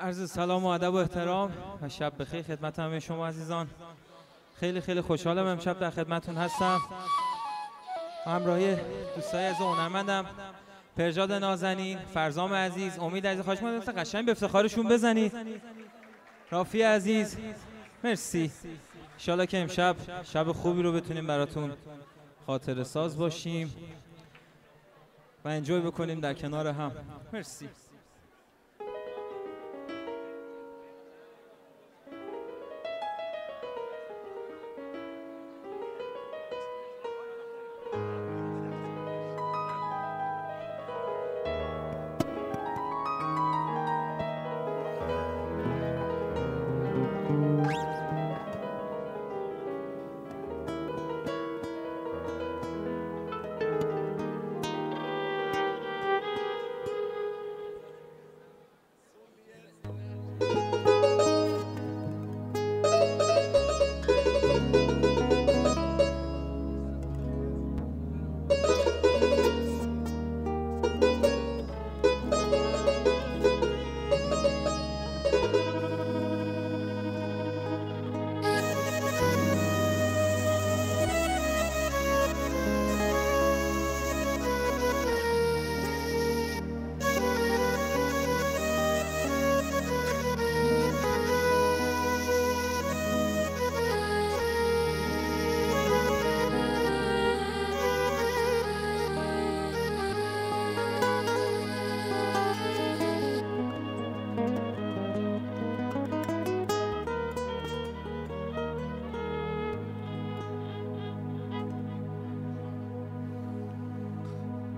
عرض سلام و ادب و احترام و شب بخیر خدمت همه شما عزیزان. خیلی خوشحالم امشب در خدمتتون هستم. همراهی دوستای از هنرمندم پرژاد نازنین، فرزام عزیز، امید عزیز. خواهش می‌کنم قشنگ به افتخارشون بزنید. رافی عزیز، مرسی. ان شاءالله که امشب شب خوبی رو بتونیم براتون خاطره ساز باشیم و انجوی بکنیم در کنار هم. مرسی.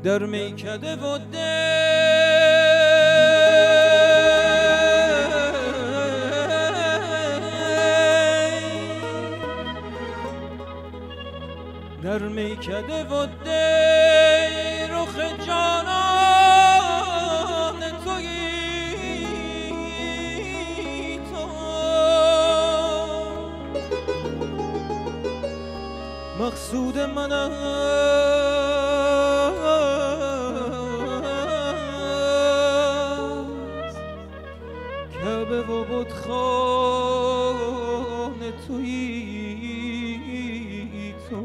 در میکده و در میکده و رخ جانان تویی تو، مقصود منم کعبه و بتخانه تویی تو.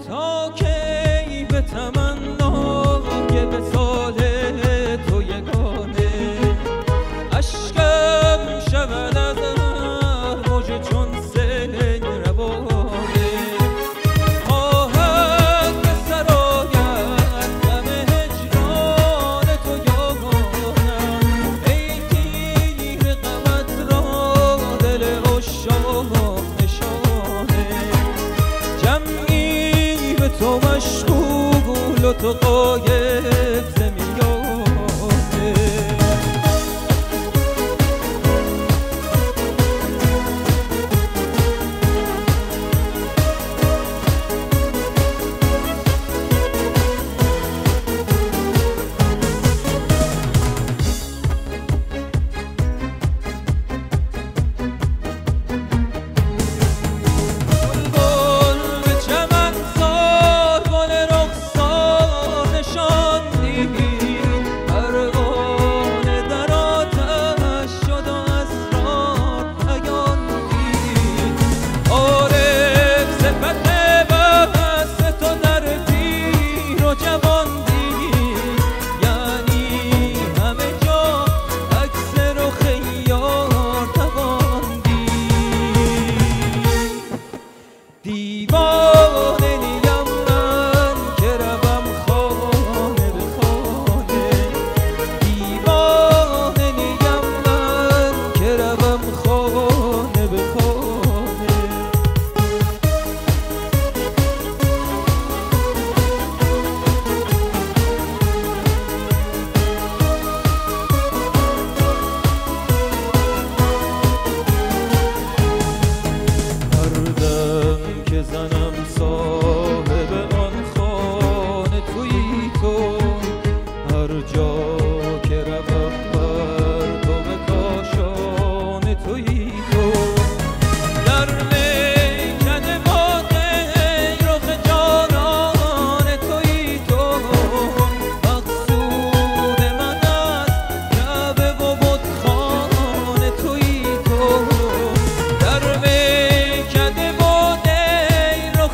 تا کی به تمنای وصال تو یگانه اشکم شود از موج چون سیل روانه، خواهد به سرایت غم هجران تو یارانم، ای تیر غمت را دل عشاق نشانه، جمعی به تو مشغول و تو غایب ز میانه.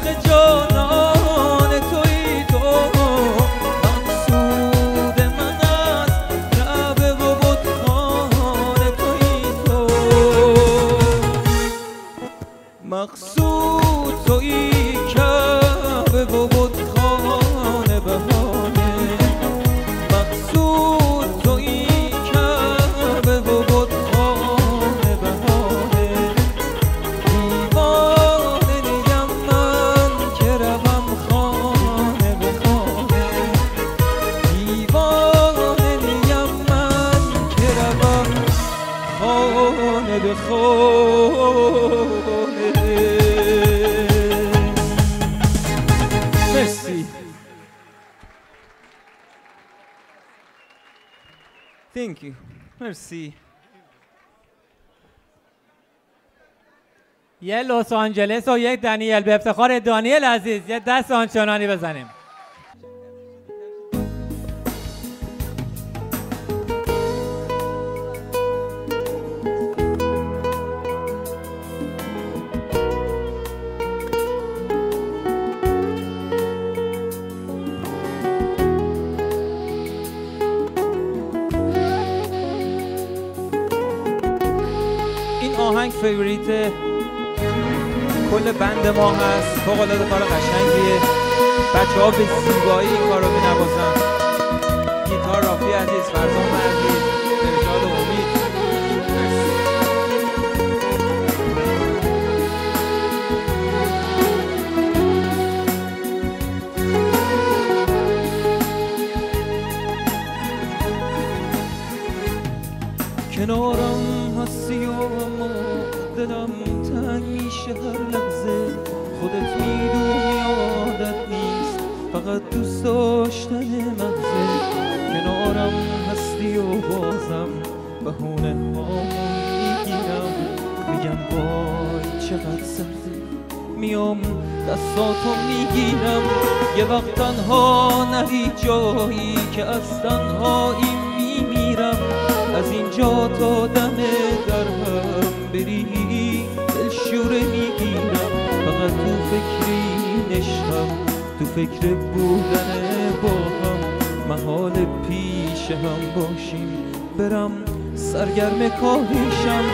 آخه جانان تویی تو، مقصود من از رعبه و بتخانه تویی تو، مقصود تویی کعبه و بتخانه بهانه، مقصود تویی کعبه و بتخانه بهانه، دیوانه نیم من که روم خانه به خانه، دیوانه نیم من که روم خانه به خانه. مرسی. Thank you. مرسی. یه لس آنجلس و یک دنیل، به افتخار دانیل عزیز یه دست آنچنانی بزنیم. این آهنگ فیوریت کل بند ما هست، فوق‌العاده کار قشنگیه، بچه ها به زیبایی این کار رو می‌نوازن. گیتار رافی عزیز، فرزان مردی، ارشاد امید. کنارم هستی و اما دلم تنگ میشه هر لحظه، خودت میدونی عادت نیست فقط دوست داشتن مغزه، کنارم هستی و بازم بهونه ها میگیرم، میگم وای چقدر سخته، میام دستاتو میگیرم، یه وقت تنها نری جایی که از تنهایی میمیرم، از اینجا تا دم در هم بری دلشوره میگیرم، فقط تو فکری نشم، تو فکر بودن با هم، محال پیش هم باشیم، برم سرگرم کاریشم،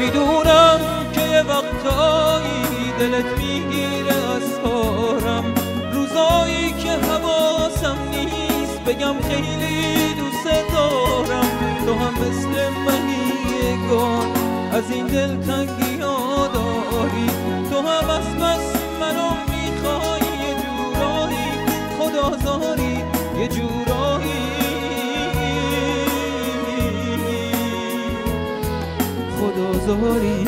میدونم که یه وقتایی دلت میگیره از کارم، روزایی که حواسم نیست بگم خیلی دوست دارم، تو هم مثل منی یگان از این دلتنگی ها داری، تو هم از بس منو میخوای یه جورایی، خدازاری یه جورایی، خدازاری.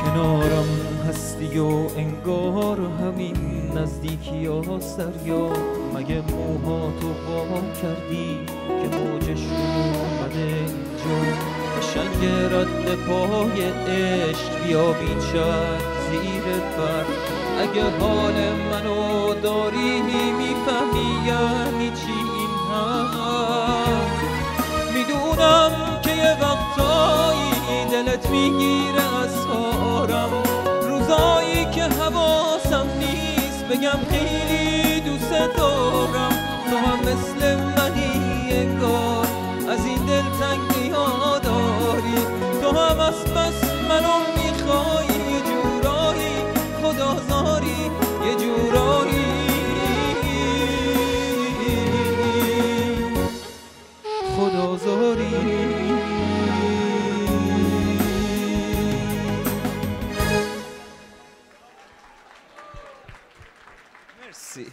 کنارم هستی و انگار همین نزدیکی ها سریا، مگه موهاتو وا کردی که موجش اومده اینجا، قشنگ رد پای عشق بیا بیچک زیر بر، اگه حال منو داری میفهمی یعنی چی این هم، میدونم که یه وقتایی دلت میگیره از کارم، روزایی که حواسم نیست بگم خیلی دوست دارم، تو هم مثل منی انگار از این دلتنگی ها داری، تو هم از بس منو میخوای یه جورایی، خدازاری یه جورایی، خدازاری. مرسی.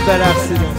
برقصیدم.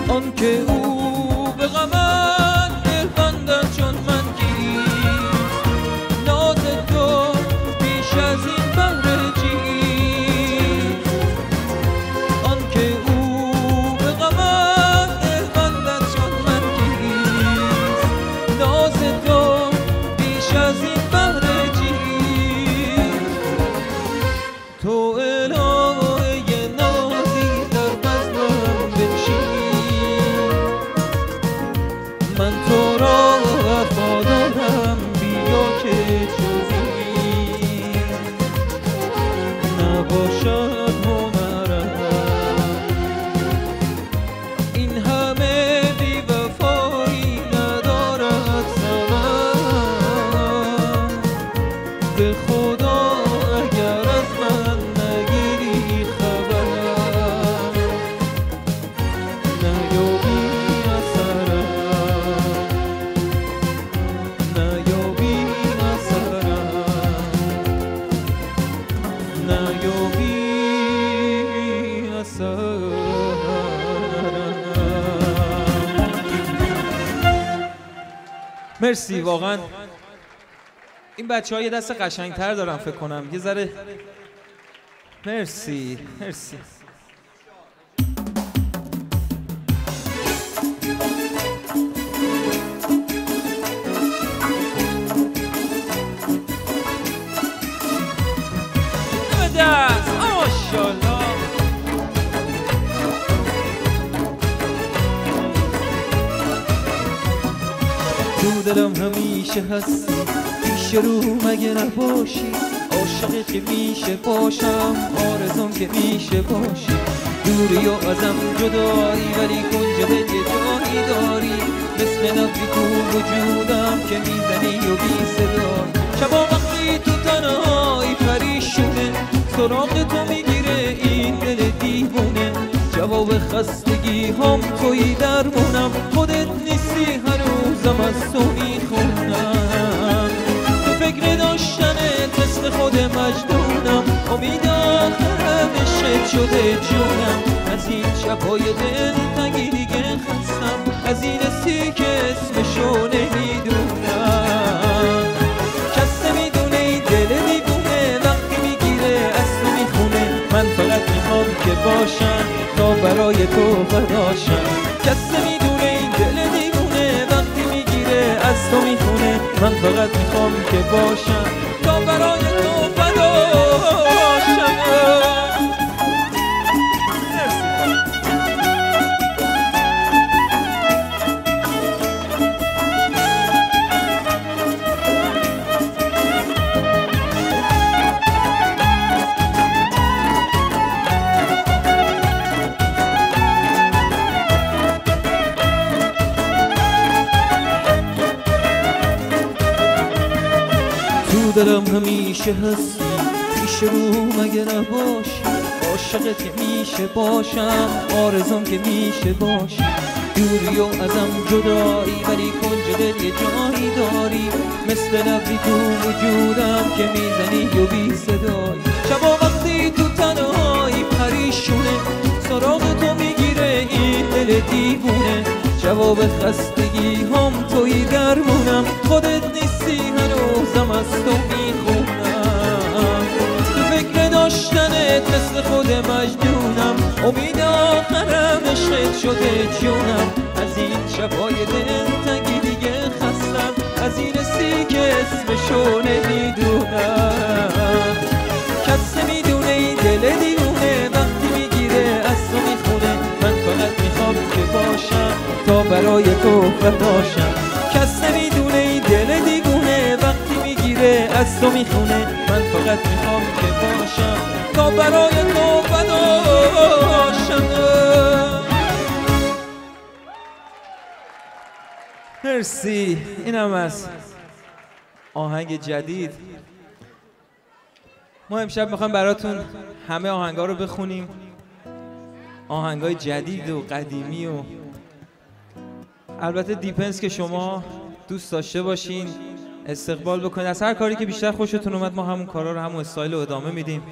آن که او به غمت دلبندد چون من کیست، ناز تو بیش از این بهر چیست. آن که او به غمت دلبندد چون من کیست، ناز تو بیش از این بهر چیست. تو الهه نازی در بزمم بنشین، من تو را وفادارم، بیا که جزی نباشد هنرم. این همه بی وفایی ندارد ثمر، به خدا اگر از من نگیری خبر، نیابی اثرم، نیابی اثرم، نیابی اثرم. مرسی. واقعا این بچه ها یه دست قشنگتر دارن فکر کنم یه ذره. مرسی مرسی. دم دست ماشاءالله. تو دلم همیشه هستی، پیش رو مگه نباشی، عاشقی که میشه باشم، آرزوم که میشه باشی. دوری و ازم جدایی ولی کنج دل یه جایی داری، مثل نبضی تو وجودم که میزنی و بی صدایی. شبا وقتی تو تنهایی پریشونه، سراغ تو میگیره این دل دیوونه. جواب خستگی هم توی درمونم، خودت نیستی هنوزم از تو میخونم. فکر داشتن مثل خود شده جونم، از این شبای دلتنگی دیگه خستم، از این حسی که اسمشو نمیدونم. کس نمیدونه این دل دیوونه وقتی میگیره از تو میخونه، من فقط میخوام که باشم تا برای تو فداشم. کس نمیدونه این دل دیوونه وقتی میگیره از تو میخونه، من فقط میخوام که باشم تا برای تو فداشم. دلم همیشه هستی، پیش رو مگه نباشی، عاشقت که میشه باشم، آرزوم که میشه باشی. دوری و ازم جدایی ولی کنج دل یه جایی داری، مثل نبضی تو وجودم که میزنی و بی صدایی. شبا وقتی تو تنهایی پریشونه، سراغ تو میگیره این دل دیوونه. جواب خستگی هم توی درمونم، خودت نیستی هنوزم از تو میخونم. تو فکر داشتنت مثل خود مجنونم، امید آخرم عشقت شده جونم. از این شبای دلتنگی دیگه خستم، از این حسی که اسمشو نمیدونم. کس نمیدونه این دل دیوونه وقتی میگیره از تو میخونه، من فقط میخوام که باشم تا برای تو فداشم. کس نمیدونه این دل دیوونه وقتی میگیره از تو میخونه، من فقط میخوام که باشم تا برای تو فداشم. مرسی. اینم از آهنگ جدید. ما امشب میخوایم براتون همه آهنگا رو بخونیم، آهنگای جدید و قدیمی، و البته دیپنس که شما دوست داشته باشین استقبال بکنید. از هر کاری که بیشتر خوشتون اومد ما همون کارا رو همون استایل رو ادامه میدیم.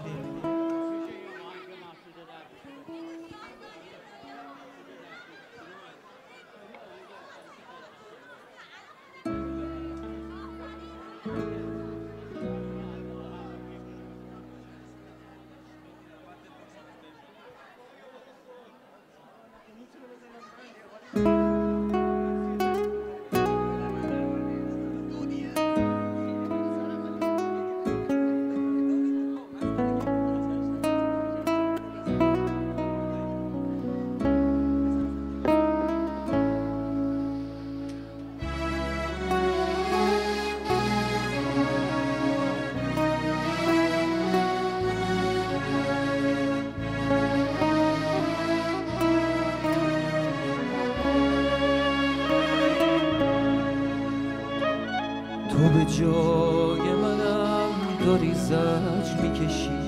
تو به جای منم داری زجر میکشی،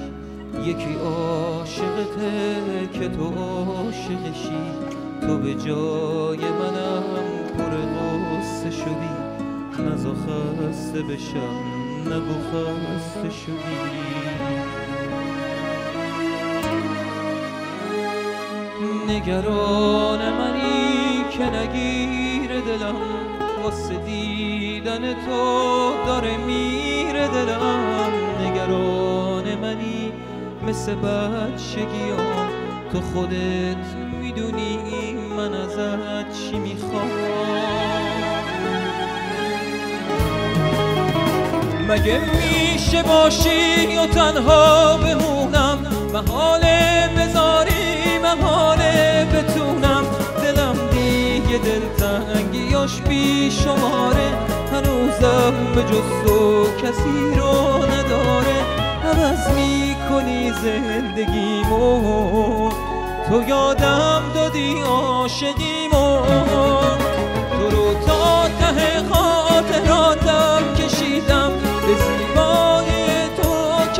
یکی عاشقته که تو عاشقشی. تو به جای منم پر غصه شدی، نزا خسته بشم نگو خسته شدی. نگران منی که نگیر دلم، واسه دیدن تو داره میره دلم. نگران منی مثل بچگیام، تو خودت میدونی من ازت چی میخوام. مگه میشه باشی و تنها بمونم، محاله بذاری محاله بتونم. دلم دیگه دلتنگیاش بی شماره، هنوزم به جز تو کسی رو نداره. عوض میکنی زندگیمو، تو یادم دادی عاشقیمو. تو رو تا ته خاطراتم کشیدم، به زیبایی تو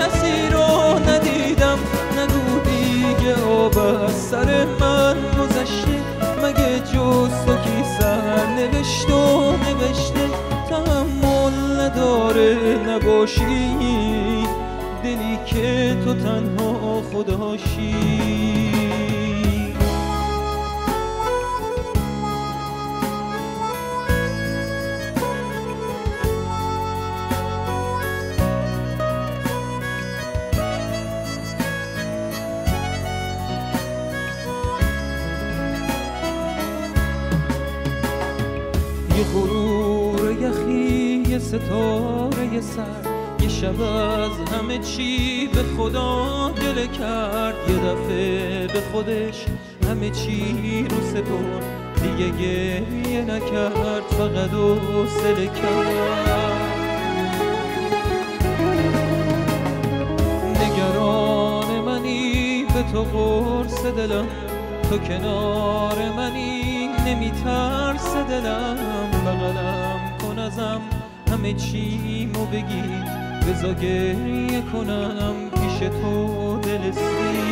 کسی رو ندیدم. نگو دیگه آب از سر من گذشته، مگه جز تو کی سر نوشت و نوشته. تحمل نداره نباشی دلی که تو تنها خداشی. یه غرور یخی، یه ستاره سر، یه شب از همه چی به خدا دل کرد. یه دفعه به خودش همه چی رو سپرد، دیگه گریه نکرد، فقط حوصله کرد. نگران منی به تو قرص دلم، تو کنار منی نمیترس دلم. بغلم کن ازم همه چیمو بگی، بذار گریه کنم پیش تو دلستی.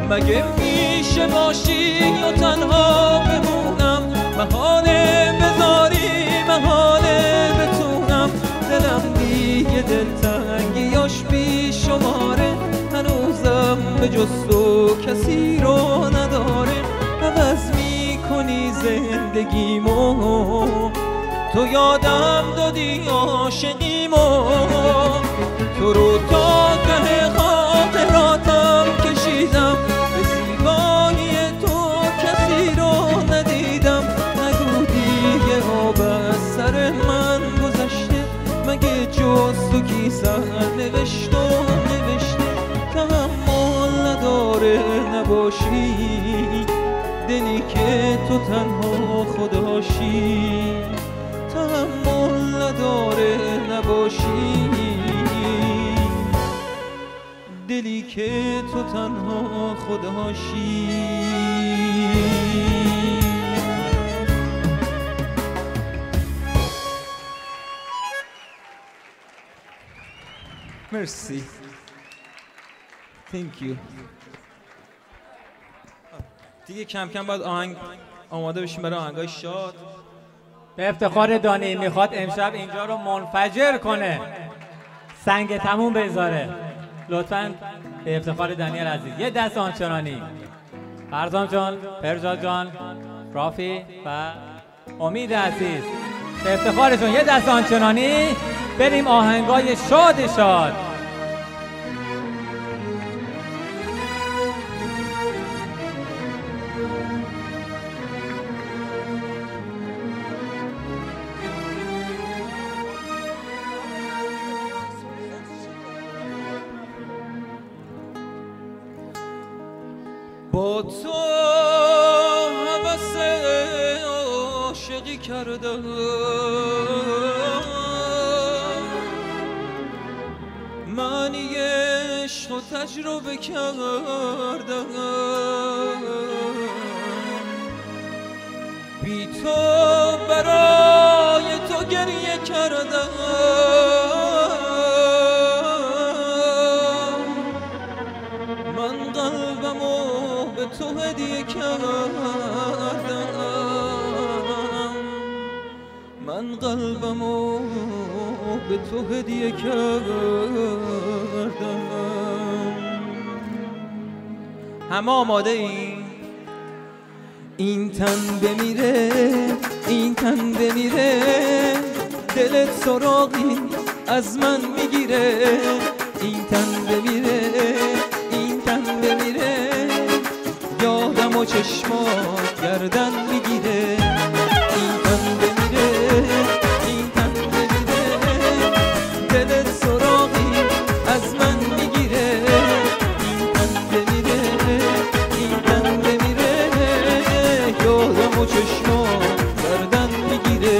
مگه میشه باشی یا تنها بمونم، محاله بذاری محاله بتونم. دلم دیگه دلتنگیاش بی شماره، هنوزم به جز تو کسی رو نداره. عوض میکنی زندگیمو، تو یادم دادی عاشقیمو. تو رو تا ته خاطراتم کشیدم، به زیبایی تو کسی رو ندیدم. نگو دیگه آب از سر من گذشته، مگه جز تو کی سر نوشت و نوشته. تحمل نداره نباشی، دلی که تو تنها خداشی. تحمل نداره نباشی، دلی که تو تنها خداشی. مرسی. Thank you. دیگه کم کم باید آهنگ آماده بشیم برای آهنگای شاد. به افتخار دانی میخواد امشب اینجا رو منفجر کنه، سنگ تموم بذاره. لطفاً به افتخار دانیل عزیز یه دست آنچنانی. فرزام جان، پرجاد جان، رافی و امید عزیز، به افتخارشون یه دست آنچنانی. بریم آهنگای شاد. با تو هوس عاشقی کردم، معنی عشق و تجربه کردم. بی تو برای تو گریه کردم، من قلبمو به تو هدیه کردم. من قلبمو به تو هدیه کردم. همه آماده این؟ این تن بمیره، این تن بمیره، دلت سراغی از من میگیره. این تن بمیره، این تن بمیره، یادم و چشمات گردن میگیره. این تن بمیره، این تن بمیره، دلت سراغی از من میگیره. این تن بمیره، این تن بمیره، یادم و چشمات گردن میگیره.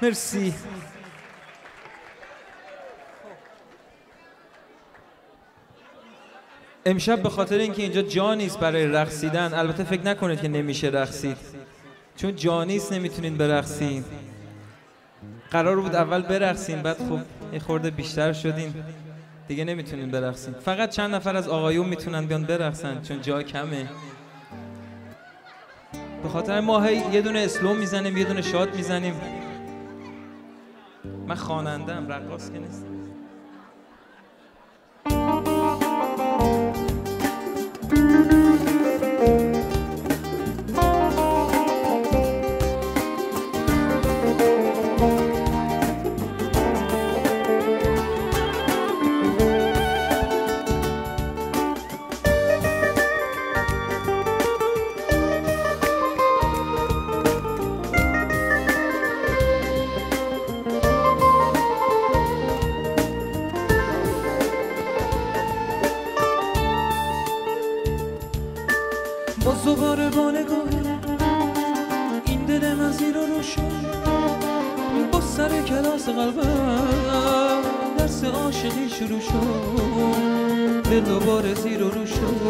مرسی. امشب به خاطر اینکه اینجا جا نیست برای رقصیدن، البته فکر نکنید که نمیشه رقصید، چون جا نیست نمیتونین برقصین. قرار بود اول برقصین، بعد خب یه خورده بیشتر شدین دیگه نمیتونین برقصین. فقط چند نفر از آقایون میتونن بیان برقصن چون جا کمه. به خاطر ما یه دونه اسلو میزنیم، یه دونه شاد میزنیم. من خواننده‌ام، رقاص که نیستم. باز دوباره با نگاه این دل من زیر رو شد، با سر کلاس قلبم درس عاشقی شروع شد، دل دوباره زیر رو شد.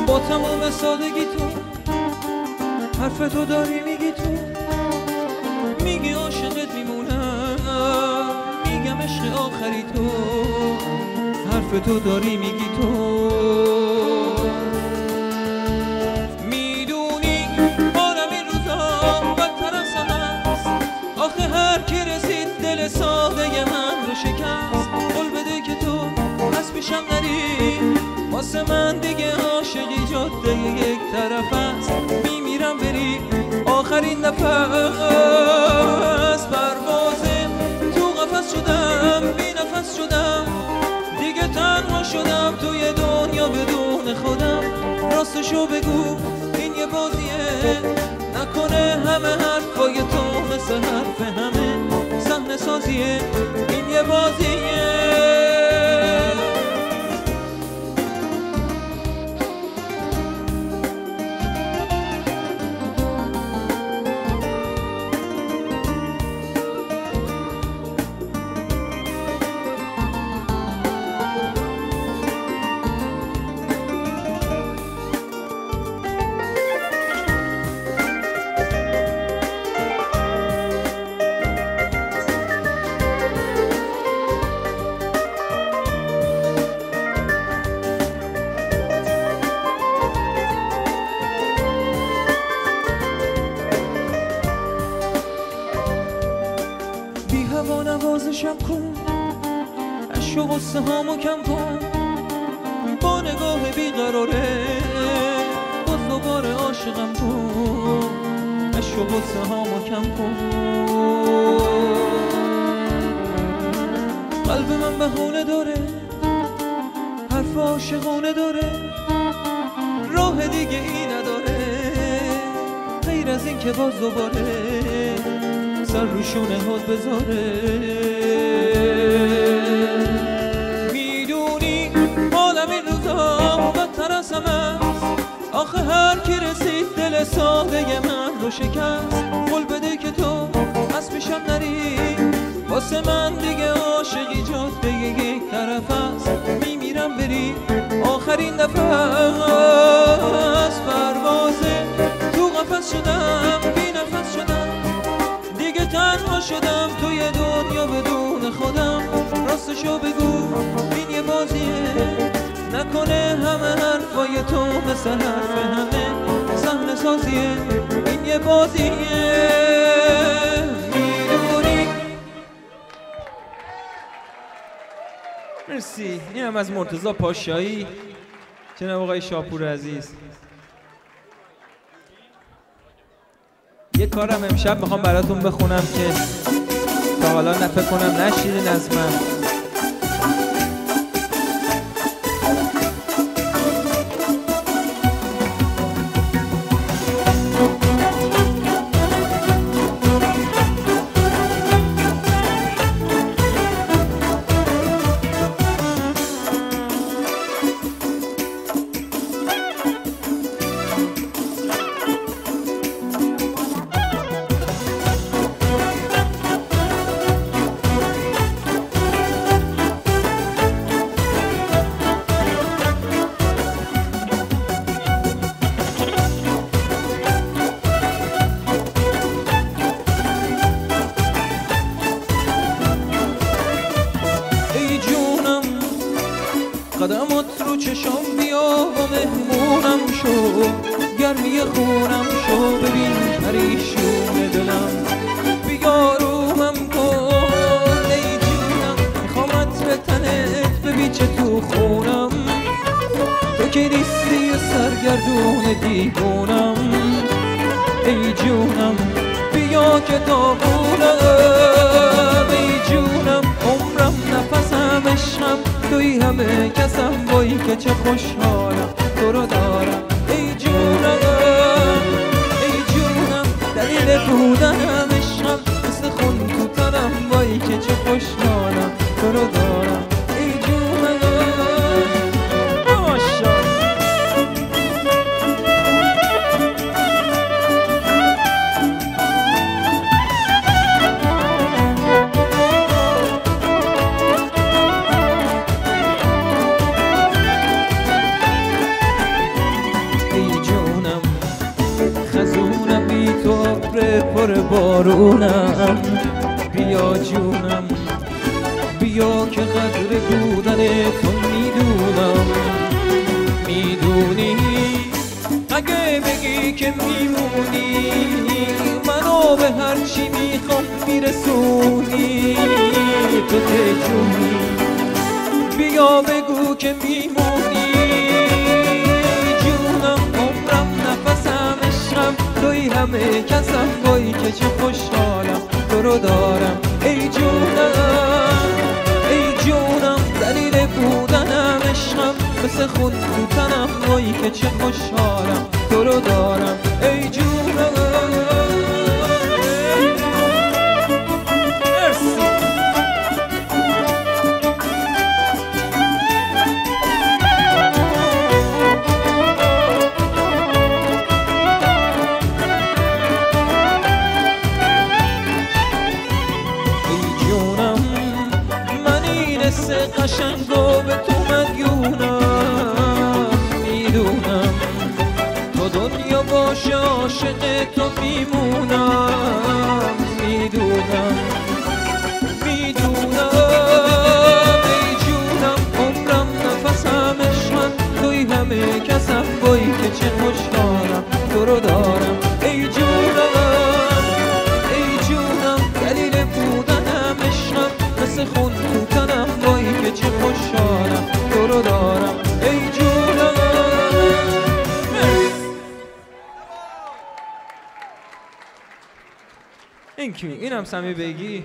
با تمام سادگی تو حرف تو داری میگی، تو میگی عاشقت میمونم، میگم عشق آخری تو، حرف تو داری میگی تو. میدونی بارم این روزا بدتر از همه است، آخه هر کی رسید دل ساده من رو شکست. قول بده که تو از پیشم نری، واسه من دیگه عاشقی جاده یک طرف است. میمیرم بری آخرین نفس، پروازه تو قفس شدم، بی نفس شدم، دیگه تنها شدم توی دنیا بدون خودم. راستشو بگو این یه بازیه، نکنه همه حرفای تو مثل حرف همه صحنه سازیه، این یه بازیه. هوا نوازشم کن، عشق و غصه هامو کم کن، با نگاه بیقراره باز دوباره عاشقم کن، عشق و غصه هامو کم کن. قلب من بهونه داره، حرف عاشقونه داره، راه دیگه ای نداره غیر از این که باز دوباره سر رو شونه هات بذاره. میدونی حالم این روزا بدتر از همه است، آخه هر کی رسید دل ساده من رو شکست. قول بده که تو از پیشم نری، واسه من دیگه عاشقی جاده یک طرف است. میمیرم بری آخرین نفس، پروازه تو قفس شدم، بی نفس شدم، دیگه تنها شدم توی دنیا بدون خودم. راستشو بگو این یه بازیه، نکنه همه حرفای تو مثل حرف همه صحنه سازیه، این یه بازیه. میدونی. مرسی. این هم از مرتضی پاشایی، جناب آقای شاپور عزیز. یه کارم امشب میخوام براتون بخونم که تا حالا فکر کنم نشیدین از من. شو گرمی خونم شو ببین پریشون دلم بیا روحم کن ای جونم میخوامت به تنت ببیچه تو خونم تو که نیستی و سرگردون دیوونم ای جونم بیا که داغونم ای جونم عمرم نفسم عشقم توی همه کسم وای که چه خوشحالم تو رو دارم ای جونم دلیل بودنم عشقم مثل خون تو تنم وای که چه خوشحالم تو رو دارم ای جونم پر بارونم بیا جونم بیا که قدر بودن تو میدونم میدونی اگه بگی که میمونی منو به هرچی میخوام میرسونی تو که جونی بیا بگو که میمونی جونم عمرم نفسم عشقم توی همه کسم وای که چه خوشحالم تو رو دارم ای جونم دلیل بودنم عشقم مثل خون تو تنم وای که چه خوشحالم تو رو دارم ای جونم قشنگو به تو مدیونم میدونم تو دنیا باشه عاشق تو میمونم میدونم ای جونم عمرم نفسم عشقم توی همه کسم وای که چه خوشحالم تو رو دارم ای جونم دلیل بودنم عشقم مثل خون تو تنم وای که چه خوشحالم تو رو دارم ای جونم این کی؟ اینم سمی بگی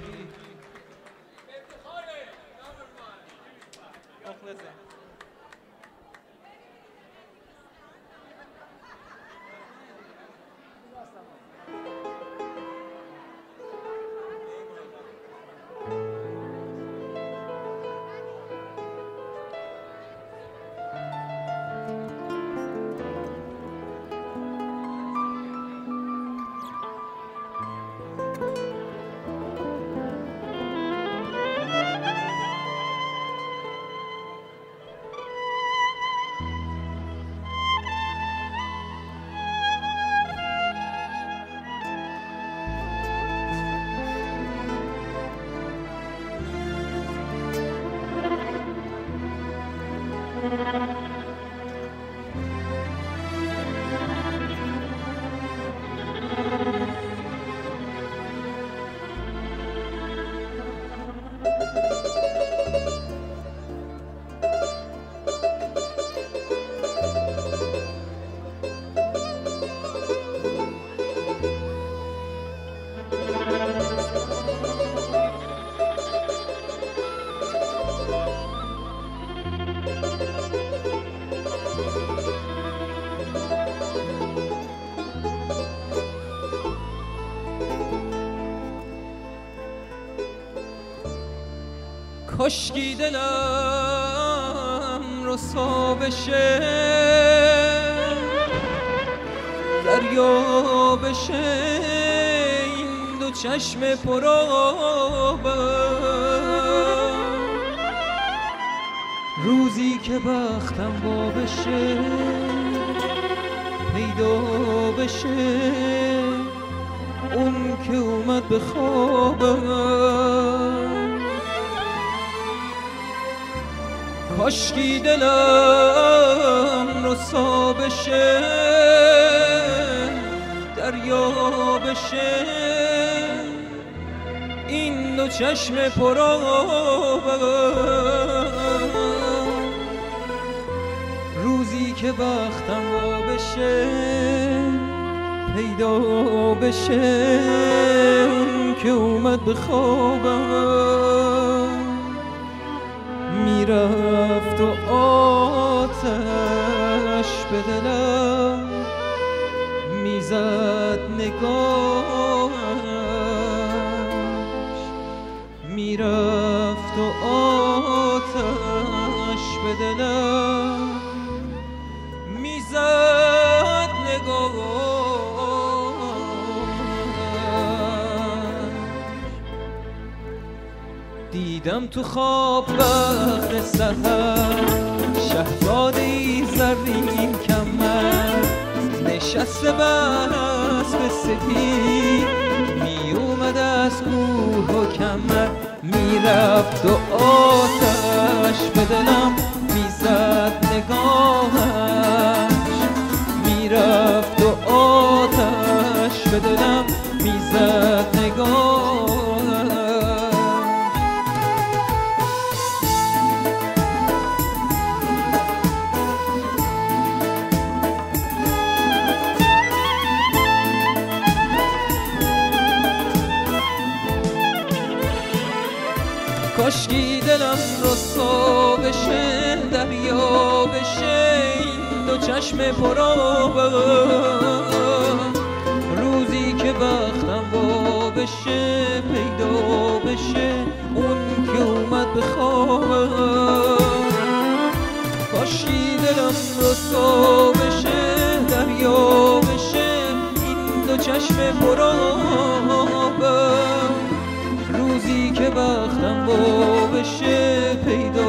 کاشکی دلم رسوا بشه دریا بشه این دو چشم پرآبم روزی که بختم وا بشه پیدا بشه اون که اومد به خوابم کاشکی دلم رسوا بشه دریا بشه این دو چشم پرآب روزی که بختم وا بشه پیدا بشه اون که اومد به خوابم میرفت و آتش به دلم میزد نگاهش میرفت و آتش به دلم میزد نگاهش دیدم تو خواب بحر سحر شهزاده‌ای زرین کمر نشسته بر اسب سپید می اومد از کوه و کمر میرفت و آتش به دلم میزد نگاهش میرفت و آتش به دلم میزد نگاهش کاشکی دلم رسوا بشه دریا بشه این دو چشم پرآب روزی که بختم وا بشه پیدا بشه اون که اومد به خوابم کاشکی دلم رسوا بشه دریا بشه این دو چشم پرآب روزی که بختم وا بشه پیدا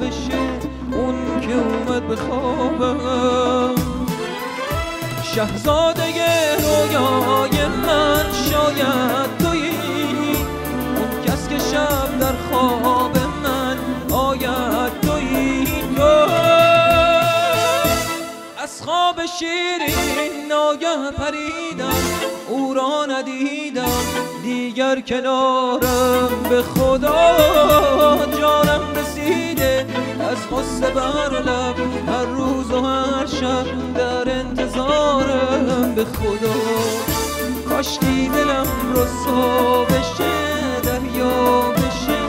بشه اون که اومد به خوابم شهزاده رویای من شاید تویی اون کس که شب در خواب من آید تویی تو از خواب شیرین ناگه پریدم او را ندیدم دیگر کنارم به خدا جانم رسیده از غصه بر لب هر روز و هر شب در انتظارم به خدا کاشکی دلم رسوا بشه دریا بشه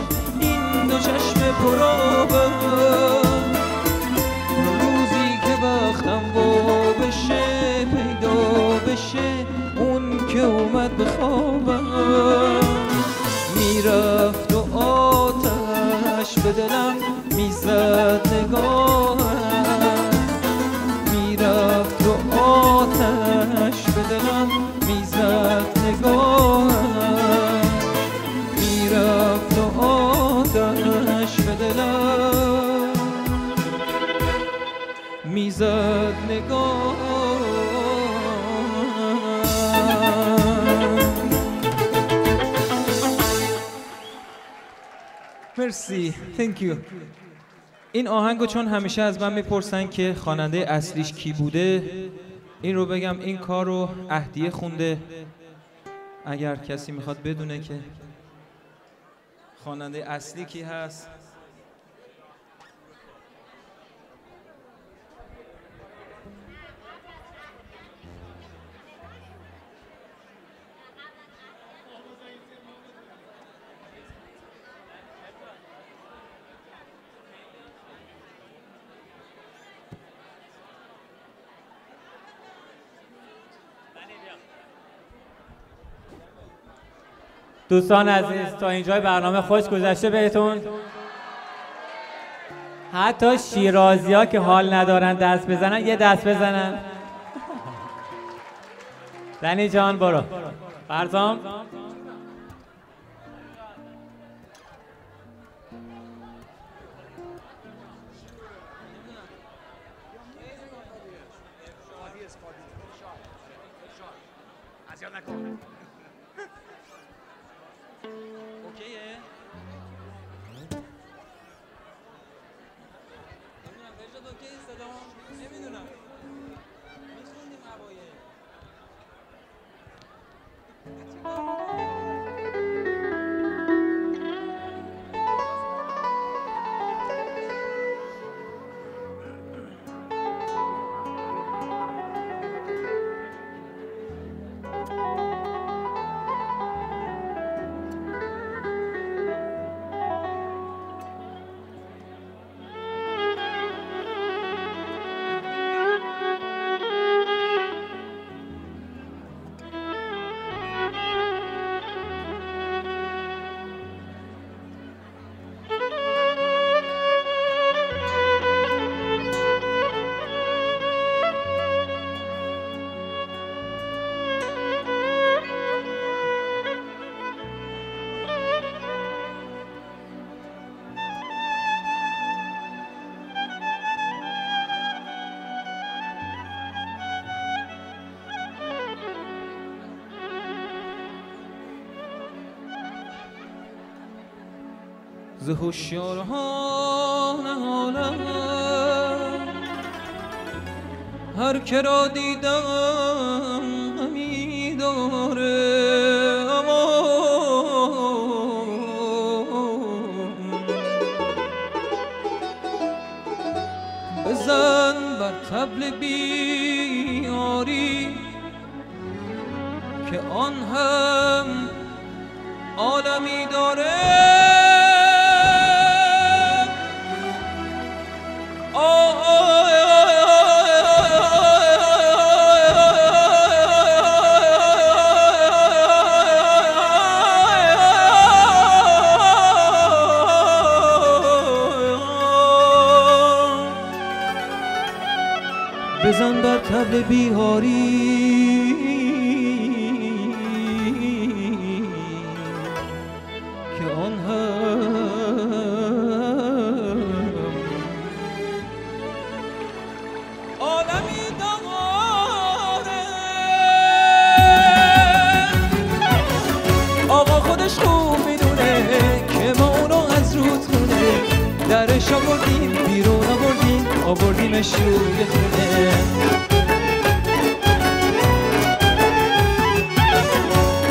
این دو چشم پرآبم روزی که بختم وا بشه پیدا بشه اون که اومد به خوابم میرفت و آتش به دلم میزد نگاهم میرفت و آتش به دلم میزد نگاهم میرفت و آتش به دلم میزد نگاهم مرسی thank you. این آهنگو چون همیشه از من میپرسن که خواننده اصلیش کی بوده این رو بگم این کار رو اهدیه خونده اگر کسی میخواد بدونه که خواننده اصلی کی هست دوستان عزیز تا اینجای برنامه خوش گذشته بهتون حتی شیرازی ها که حال ندارن دست بزنن یه دست بزنن دنی جان برو فرزام ز هوشیاران عالم هر که را دیدم همی داره بزن بر طبل بیاری که آن هم عالمی داره بزن بر طبل بیهاری که آن هم عالمی داره. آقا خودش خوب میدونه که ما اونو از رودخونه درش آوردیم بیرون آوردیمش روی خونه.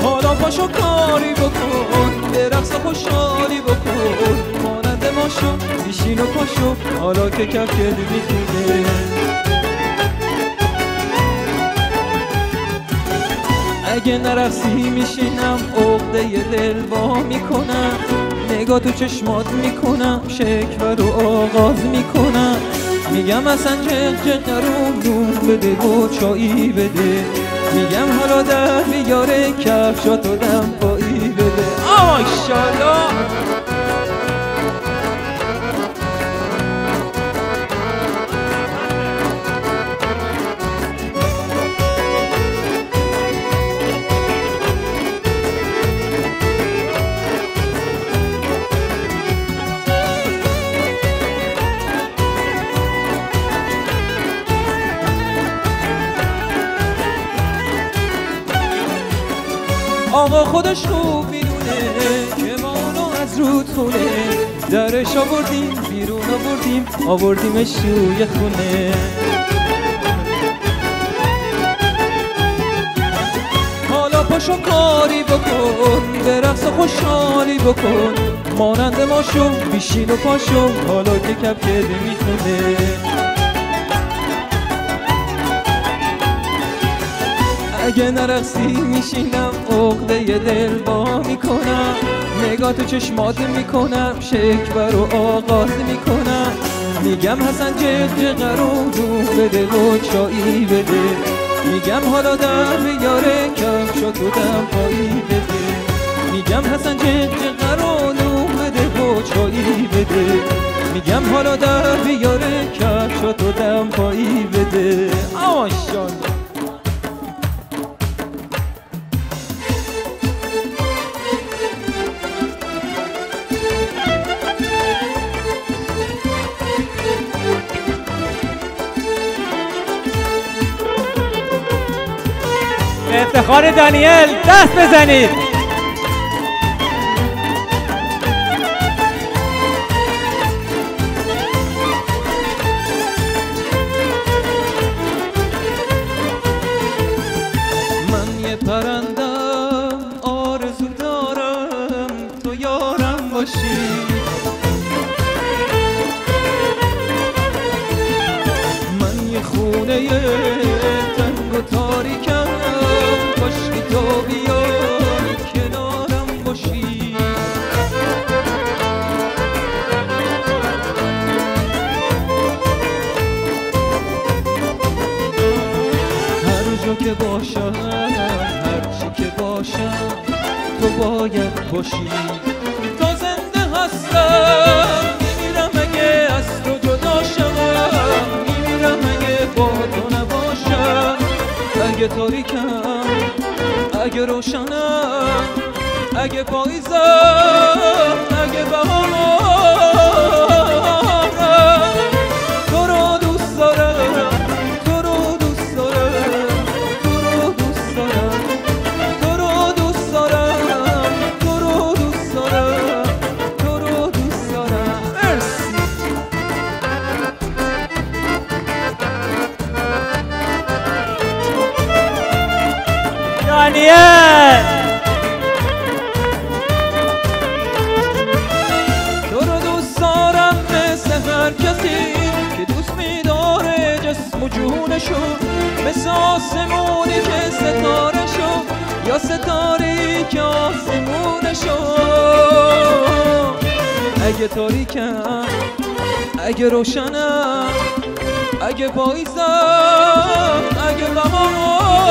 حالا پاشو کاری بکن به رقص خوشحالی بکن مانند ما شو بیشین و پاشو حالا که کف کردی میخونه. اگه نرقصی میشینم عقده دل وا میکنم نگاه تو چشمات میکنم شکوه رو آغاز میکنم میگم اصلا جق نون بده و چایی بده میگم حالا در بیاره کفشاتو دم پایی بده. ماشالله آقا خودش خوب میدونه که ما اونو از رودخونه درش آوردیم بیرون آوردیمش روی خونه. حالا پاشو کاری بکن به رقص خوشحالی بکن مانند ما شو بیشین و پاشو حالا که کف کردی میخونه. اگه نرقصی میشینم عقده دل با میکنم نگاه تو چشمات میکنم شکوه رو آغاز میکنم میگم حسن جق رو بده و چایی بده میگم حالا در بیاره کفشاتو دم پایی بده میگم حسن جق رو بده و چایی بده میگم حالا در بیاره کفشاتو دم پایی بده. ماشالله افتخار دانیل دست بزنید. من یه پرندم آرزو دارم تو یارم باشی من یه خونه تنگ و تاریکم کاشکی تو بیای کنارم باشی هر جا که باشم هر چی که باشم تو باید باشی تا زنده هستم میمیرم اگه از تو جدا شوم میمیرم اگه با تو نباشم اگه تاریکم اگه روشنم اگه پاییزم اگه بهارم تو رو دوست دارم تو رو دوست دارم تو رو دوست دارم تو رو دوست دارم تو رو دوست دارم تو رو دوست شد، مثل آسمونی که ستاره شد، یا ستاره‌ای که آسمونه شد. اگه تاریکم، اگه روشنم، اگه پاییزم، اگه بهارم،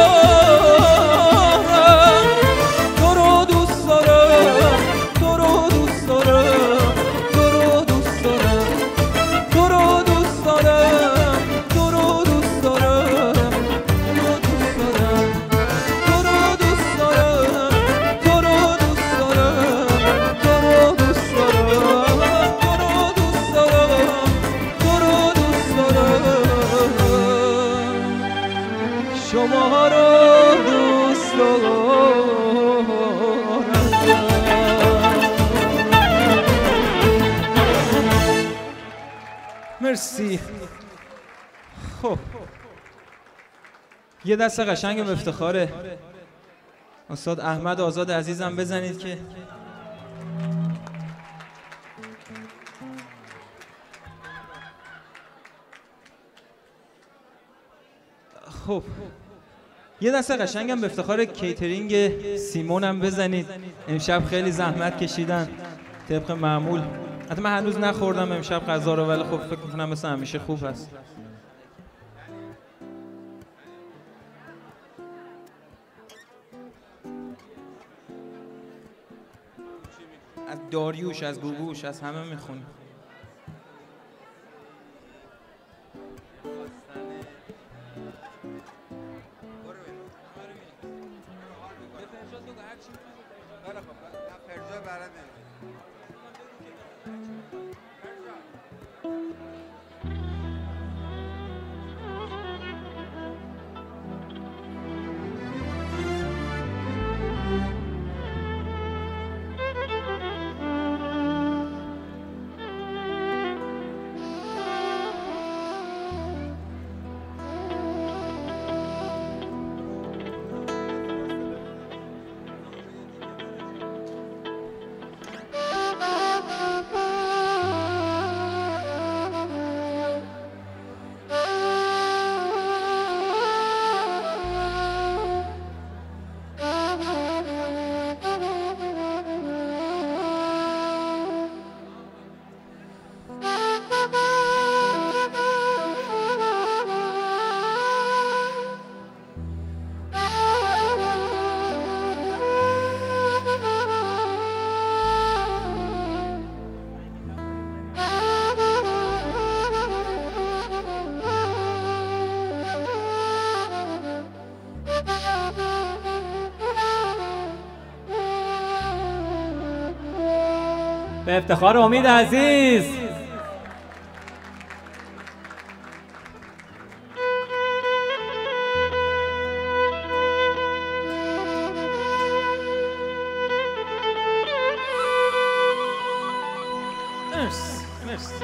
تو رو دوست دارم، تو رو دوست دارم، تو رو دوست دارم، تو رو دوست دارم، تو رو دوست دارم، تو رو دوست دارم، تو رو دوست دارم، تو رو دوست دارم، تو رو دوست دارم، تو رو دوست دارم، شما رو دوست دارم. مرسی. خب یه دست قشنگ به افتخار استاد احمد آزاد عزیزم بزنید که خب یه دست قشنگم به افتخار کیترینگ سیمونم بزنید. امشب خیلی زحمت کشیدن طبق معمول. حتی من هنوز نخوردم امشب غذا رو، ولی خب فکر میکنم مثل همیشه خوب هست. از داریوش، از گوگوش، از همه میخونیم. به افتخار امید عزیز. مرسی مرسی.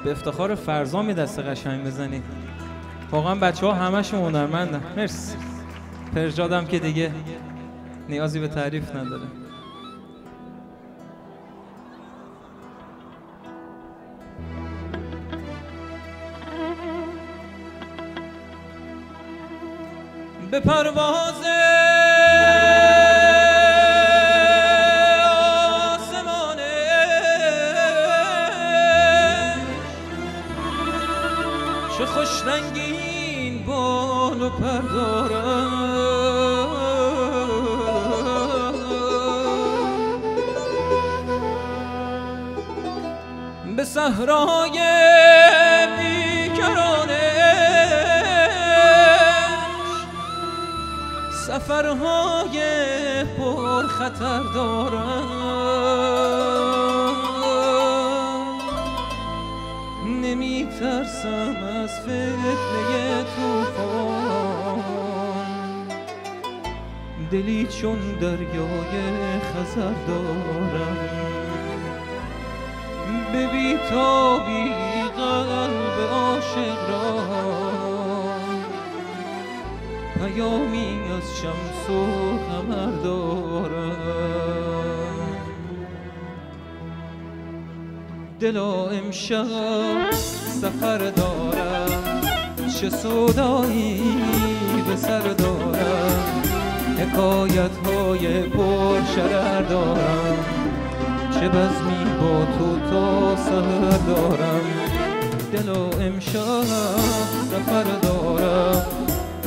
به افتخار فرزام دست قشنگ بزنید. واقعا بچه‌ها همشون هنرمندن. مرسی. فرجادم که دیگه نیازی به تعریف نداره. به پرواز چه خوش رنگین بال و پر دارم، به صحرای بیکرانش سفرهای پر خطر دارم، نمی ترسم از فکر دلی چون دریای خزر دارم، به بیتابی قلب عاشق را پیامی از شمس و قمر دارم. دلا امشب سفر دارم، چه سودایی به سر دارم، حکایت های پر شرر دارم، چه بزمی با تو تا سحر دارم. دلا امشب سفر دارم،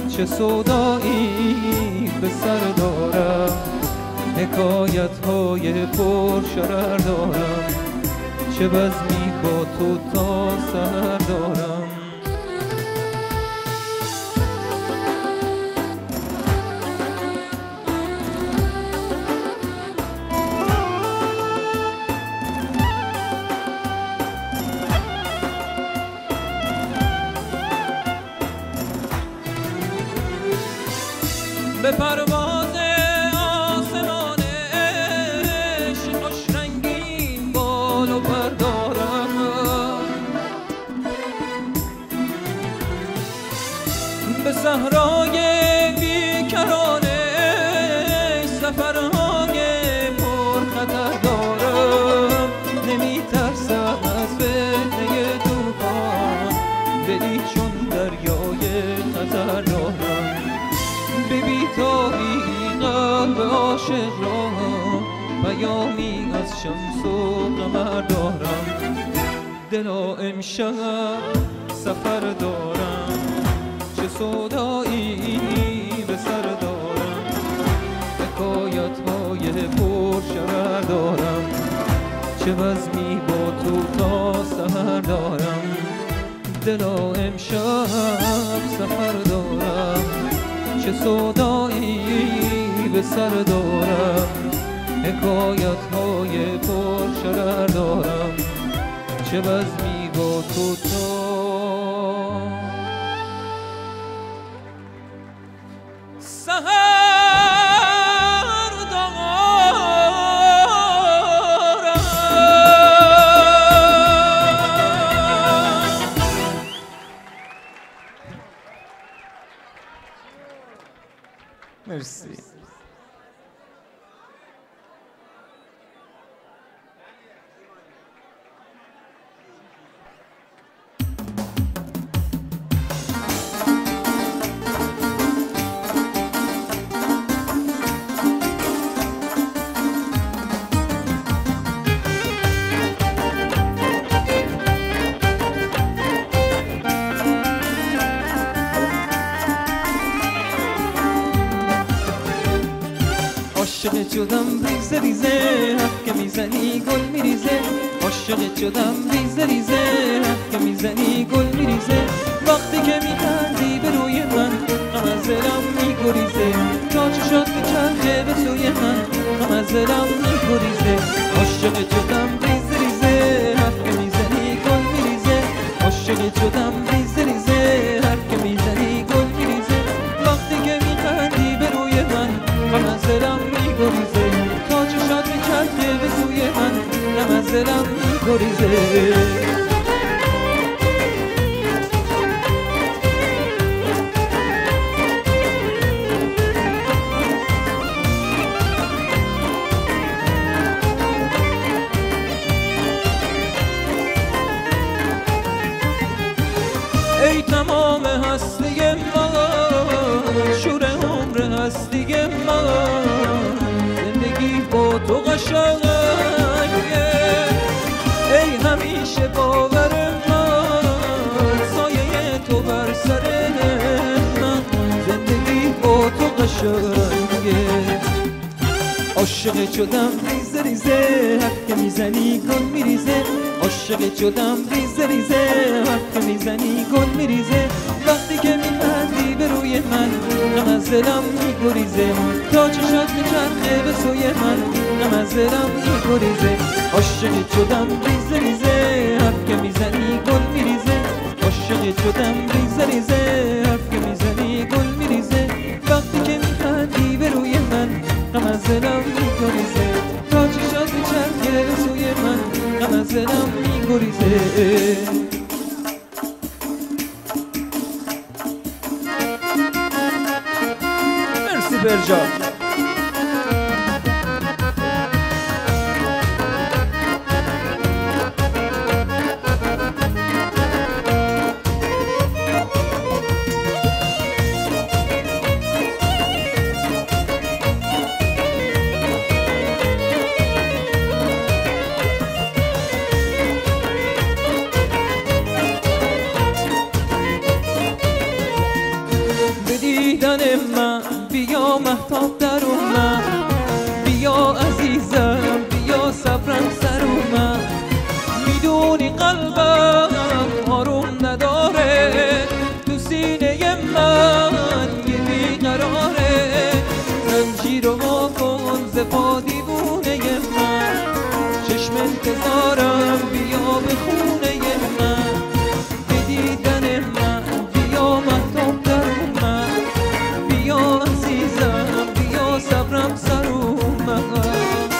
چه سودایی به سر دارم، حکایت های پر شرر دارم، چه بزمی با تو تا سحر دارم. به پرواز آسمان عشق خوش رنگین بال و پر دارم، به صحرای بیکران سفرهای پرخطر دارم، نمی ترسم از فتنه طوفان، دلی چون دریای خزر دارم، به بیتابی قلب عاشق را پیامی از شمس و قمر دارم. دلا امشب سفر دارم، چه سودایی به سر دارم، حکایت های پر شرر دارم، چه بزمی با تو تا سحر دارم. دلا امشب سفر دارم، چه سودایی به سر دارم، حکایت های پر شرر دارم، چه بزمی با تو تا سحر مرسی. عاشقت شدم ریزه ریزه، حرف که میزنی گل میریزه، عاشقت شدم ریزه ریزه، حرف که میزنی گل میریزه، وقتی که میخندی به روی من غم از دلم میگریزه، تا چشات میچرخه به سوی من غم از دلم میگریزه. عاشقت شدم ریزه ریزه، حرف که میزنی گل میریزه، عاشقت شدم ریزه ریزه، حرف که میزنی گل میریزه، وقتی که میخندی به روی من غم از دلم میگریزه، تا چشات میچرخه به سوی من غم از دلم میگریزه. ای تمام هستی من، شور عمر هستی من، زندگی با تو قشنگه، ای همیشه باور من، سایه تو بر سر من، زندگی با تو قشنگه. عاشقت شدم ریزه ریزه، حرف که میزنی گل میریزه، عاشقت شدم ریزه ریزه، حرف که میزنی گل میریزه، وقتی که میخندی به روی من غم از دلم میگریزه، تا چشات میچرخه به سوی من غم از دلم میگریزه. عاشقت شدم ریزه ریزه، حرف که میزنی گل میریزه، عاشقت شدم ریزه ریزه، حرف که میزنی گل میریزه، وقتی که میخندی به روی من دلم میگریزه تا چشات چرگه سوی من غم از دلم میگریزه مرسی برجا دیدن من بیا مهتاب در من بیا عزیزم بیا صبرم سر من میدونی قلبم آروم نداره تو سینه من یه بیقراره زنجیر رو واکن ز پا دیوونه من چشم انتظارم بیا به خونه من به دیدن من بیا مهتاب در بیا عزیزم بیا صبرم سر اومد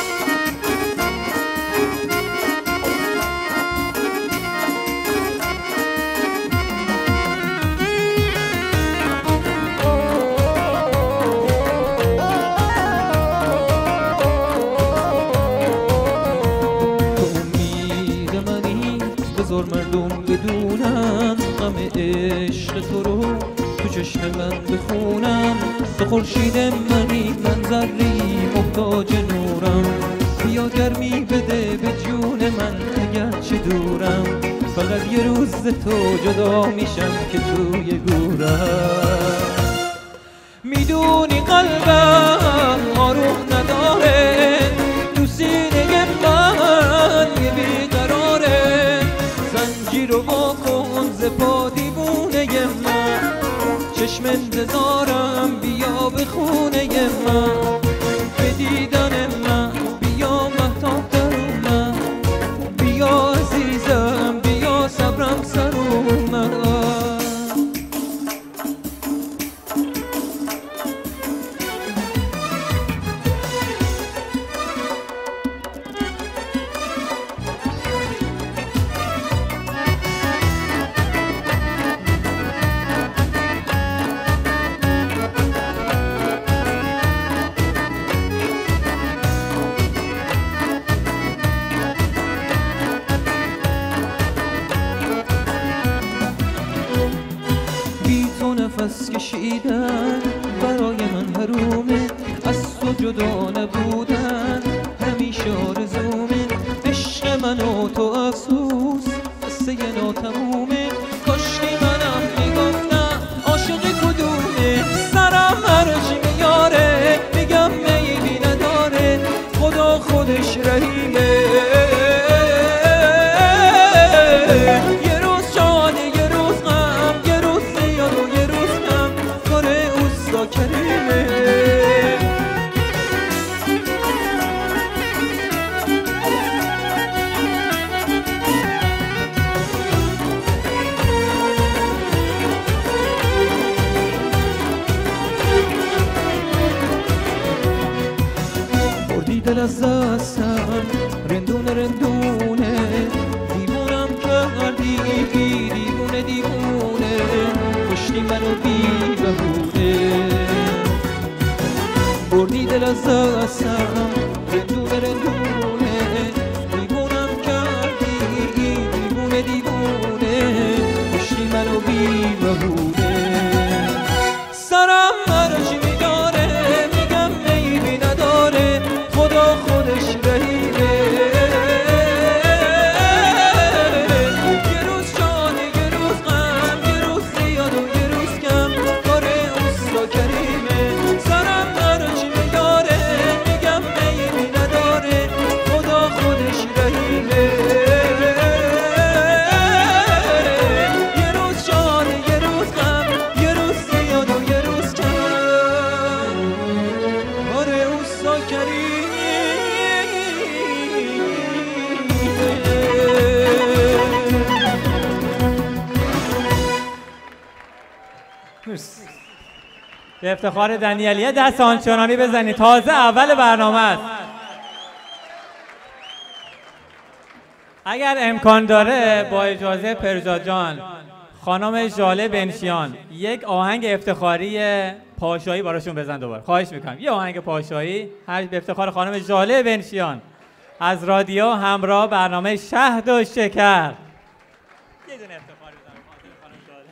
تو امید منی بذار مردم بدونن غم عشق تو رو تو چشم من بخونم تو خورشید منی من ذره‌ای محتاج نورم بیا گرمی بده به جون من اگرچه دورم فقط یه روز تو جدا میشم که توی گورم میدونی قلبم آروم نداره تو سینه من یه بیقراره زنجیر رو واکن ز پا دیوونه من چشم انتظارم بیا به خونه من به دیدن من بیا مهتاب در من بیا عزیزم بیا صبرم سر من نفس کشیدن برای من حرومه از تو جدا نبودن همیشه آرزومه عشق من و تو افسوس قصه ناتمومه کاشکی منم میگفتم عاشق کدومه سرم هرچی میاره میگم میلی نداره خدا خودش رحیمه یه روز شاده یه روز غم یه روز زیاد و یه روز کم کار اوستا کریمه بردی دل از دستم رندونه رندونه دیوونم کردی بی دیوونه دیوونه کشتی منو بی بهونه بردی دل از دستم رندونه رندونه دیوونم کردی دیوونه دیوونه کشتی منو بی بهونه سرم هرچی میداره میگم میلی نداره خدا خودش رحیمه یه روز شاده یه روز غم یه روز زیاد و یه روز کم کار اوستا کریمه سرم هرچی میداره میگم میلی نداره خدا خودش رحیمه یه روز شاده یه روز غم یه روز زیاد و یه روز کم کار اوستا کریمه مرسی. به افتخار دنیل یه دست آنچنانی بزنید، تازه اول برنامه است. اگر امکان داره با اجازه پرژا جان، خانم ژاله بنشیان یک آهنگ افتخاری پاشایی براشون بزن دوباره. خواهش میکنم یه آهنگ پاشایی هر به افتخار خانم ژاله بنشیان از رادیو همراه برنامه شهد و شکر. یه دونه افتخاری بزن خانم ژاله.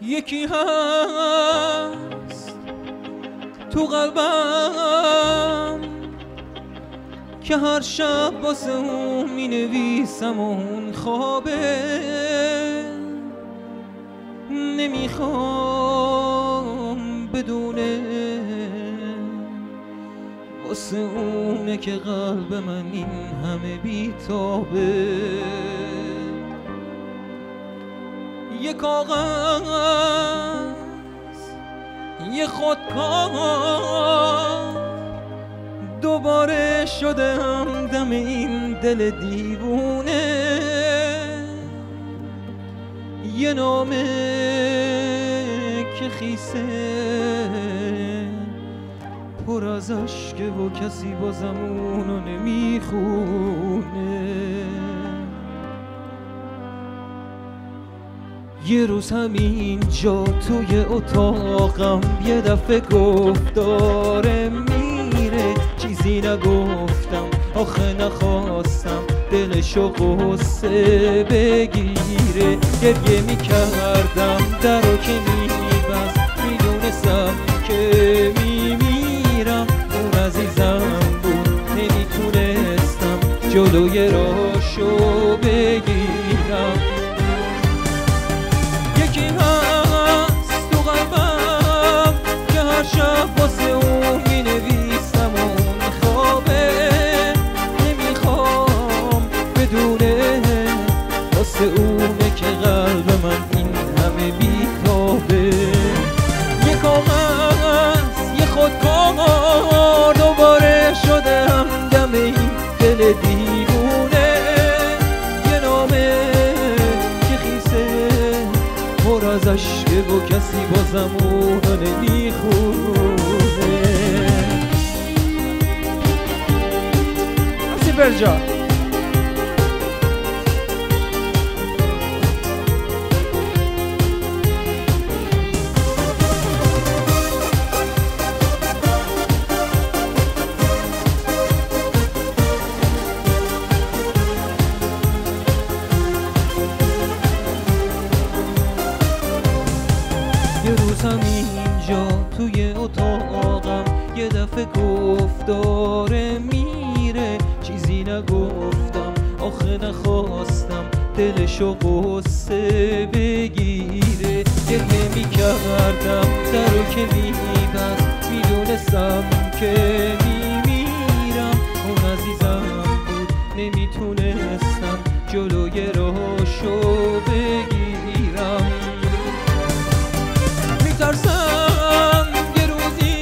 یکی هست تو قلبم که هر شب واسه اون می نویسم و اون خوابه، نمیخوام بدونه واسه اونه که قلب من این همه بیتابه. یه کاغذ یه خودکار دوباره شدم دم این دل دیوونه، یه نامه که خیسه پر از عشقه و کسی بازم اونو نمیخونه. یه روز همینجا توی اتاقم یه دفعه گفت داره میره، چیزی نگفتم آخه نخواستم دلشو غصه بگیره. گریه میکردم درو که میبست، میدونستم که میمیرم، اون عزیزم بود نمیتونستم جلوی راشو بگیرم. یکی هست تو قلبم که هر شب واسه اون می نویسم و اون خوابه، نمیخوام بدونه واسه اونه که قلب من این همه بیتابه. یه کاغذ یه خودکار دوباره شده همدم این دل دیوونه، یه نامه که خیسه پر از عشقه و کسی بازم اونو نمیخونه. مرسی برجا. یه روز همینجا توی اتاقم یه دفعه گفت داره میره، چیزی نگفتم آخه نخواستم دلشو غصه بگیره. گریه میکردم درو که میبست، میدونستم که میمیرم، اون عزیزم بود نمیتونستم جلوی راهشو بگیرم. میترسم یه روزی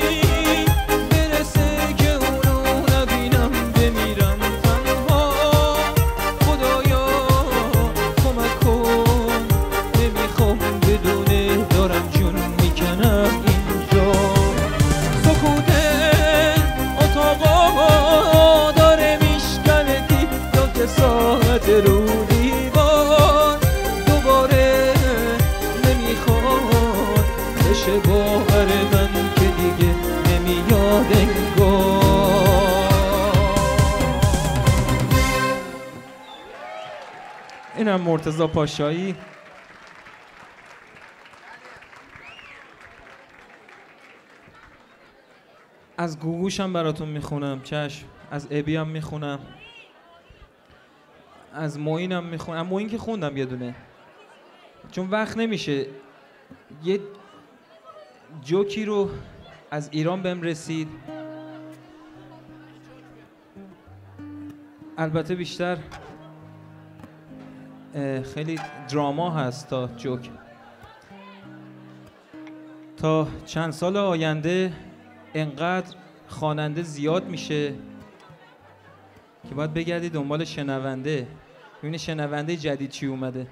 برسه رفته رو دیوار دوباره نمیخواد بشه باور من که دیگه نمیاد انگار. اینم مرتضی پاشایی. از گوگوش هم براتون میخونم، چشم. از ابی هم میخونم، از موین هم میخونم. موین که خوندم یه دونه، چون وقت نمیشه. یه جوکی رو از ایران بهم رسید، البته بیشتر خیلی دراما هست تا جوک. تا چند سال آینده انقدر خواننده زیاد میشه که باید بگردی دنبال شنونده، ببینی شنونده جدید چی اومده.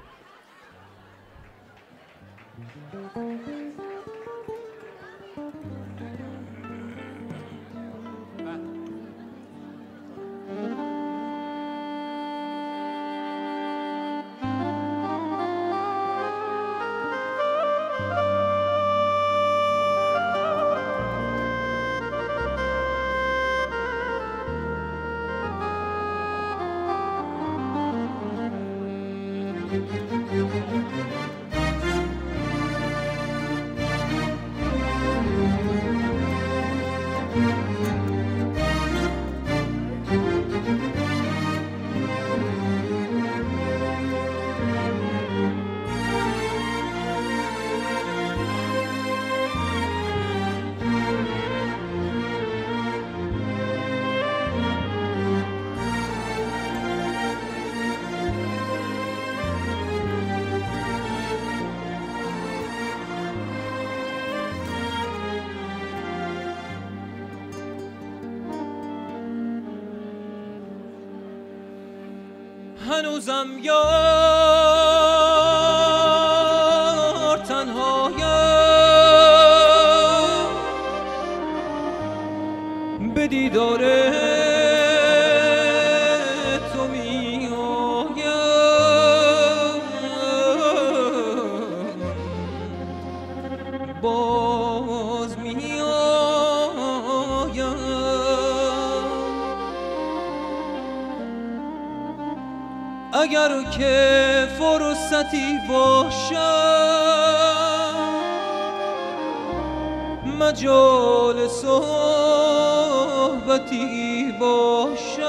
هنوزم یار تنهایم، به دیدار تو میآیم، باز میآیم. اگر که فرصتی باشد مجال صحبتی باشد،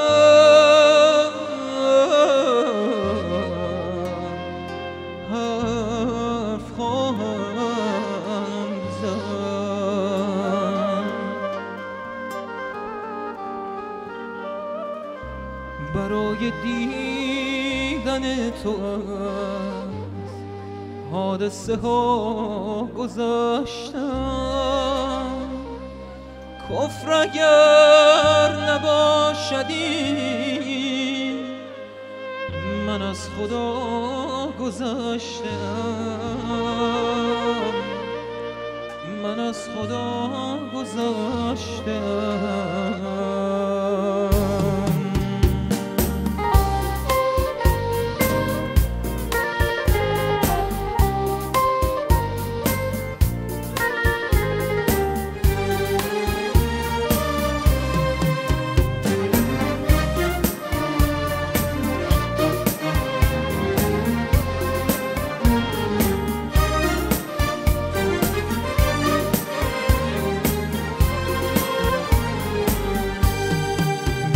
حرف خواهم زد. برای دیدن تو از حادثه ها گذاشتم، کفر اگر نباشدی من از خدا گذاشتم، من از خدا گذاشتم.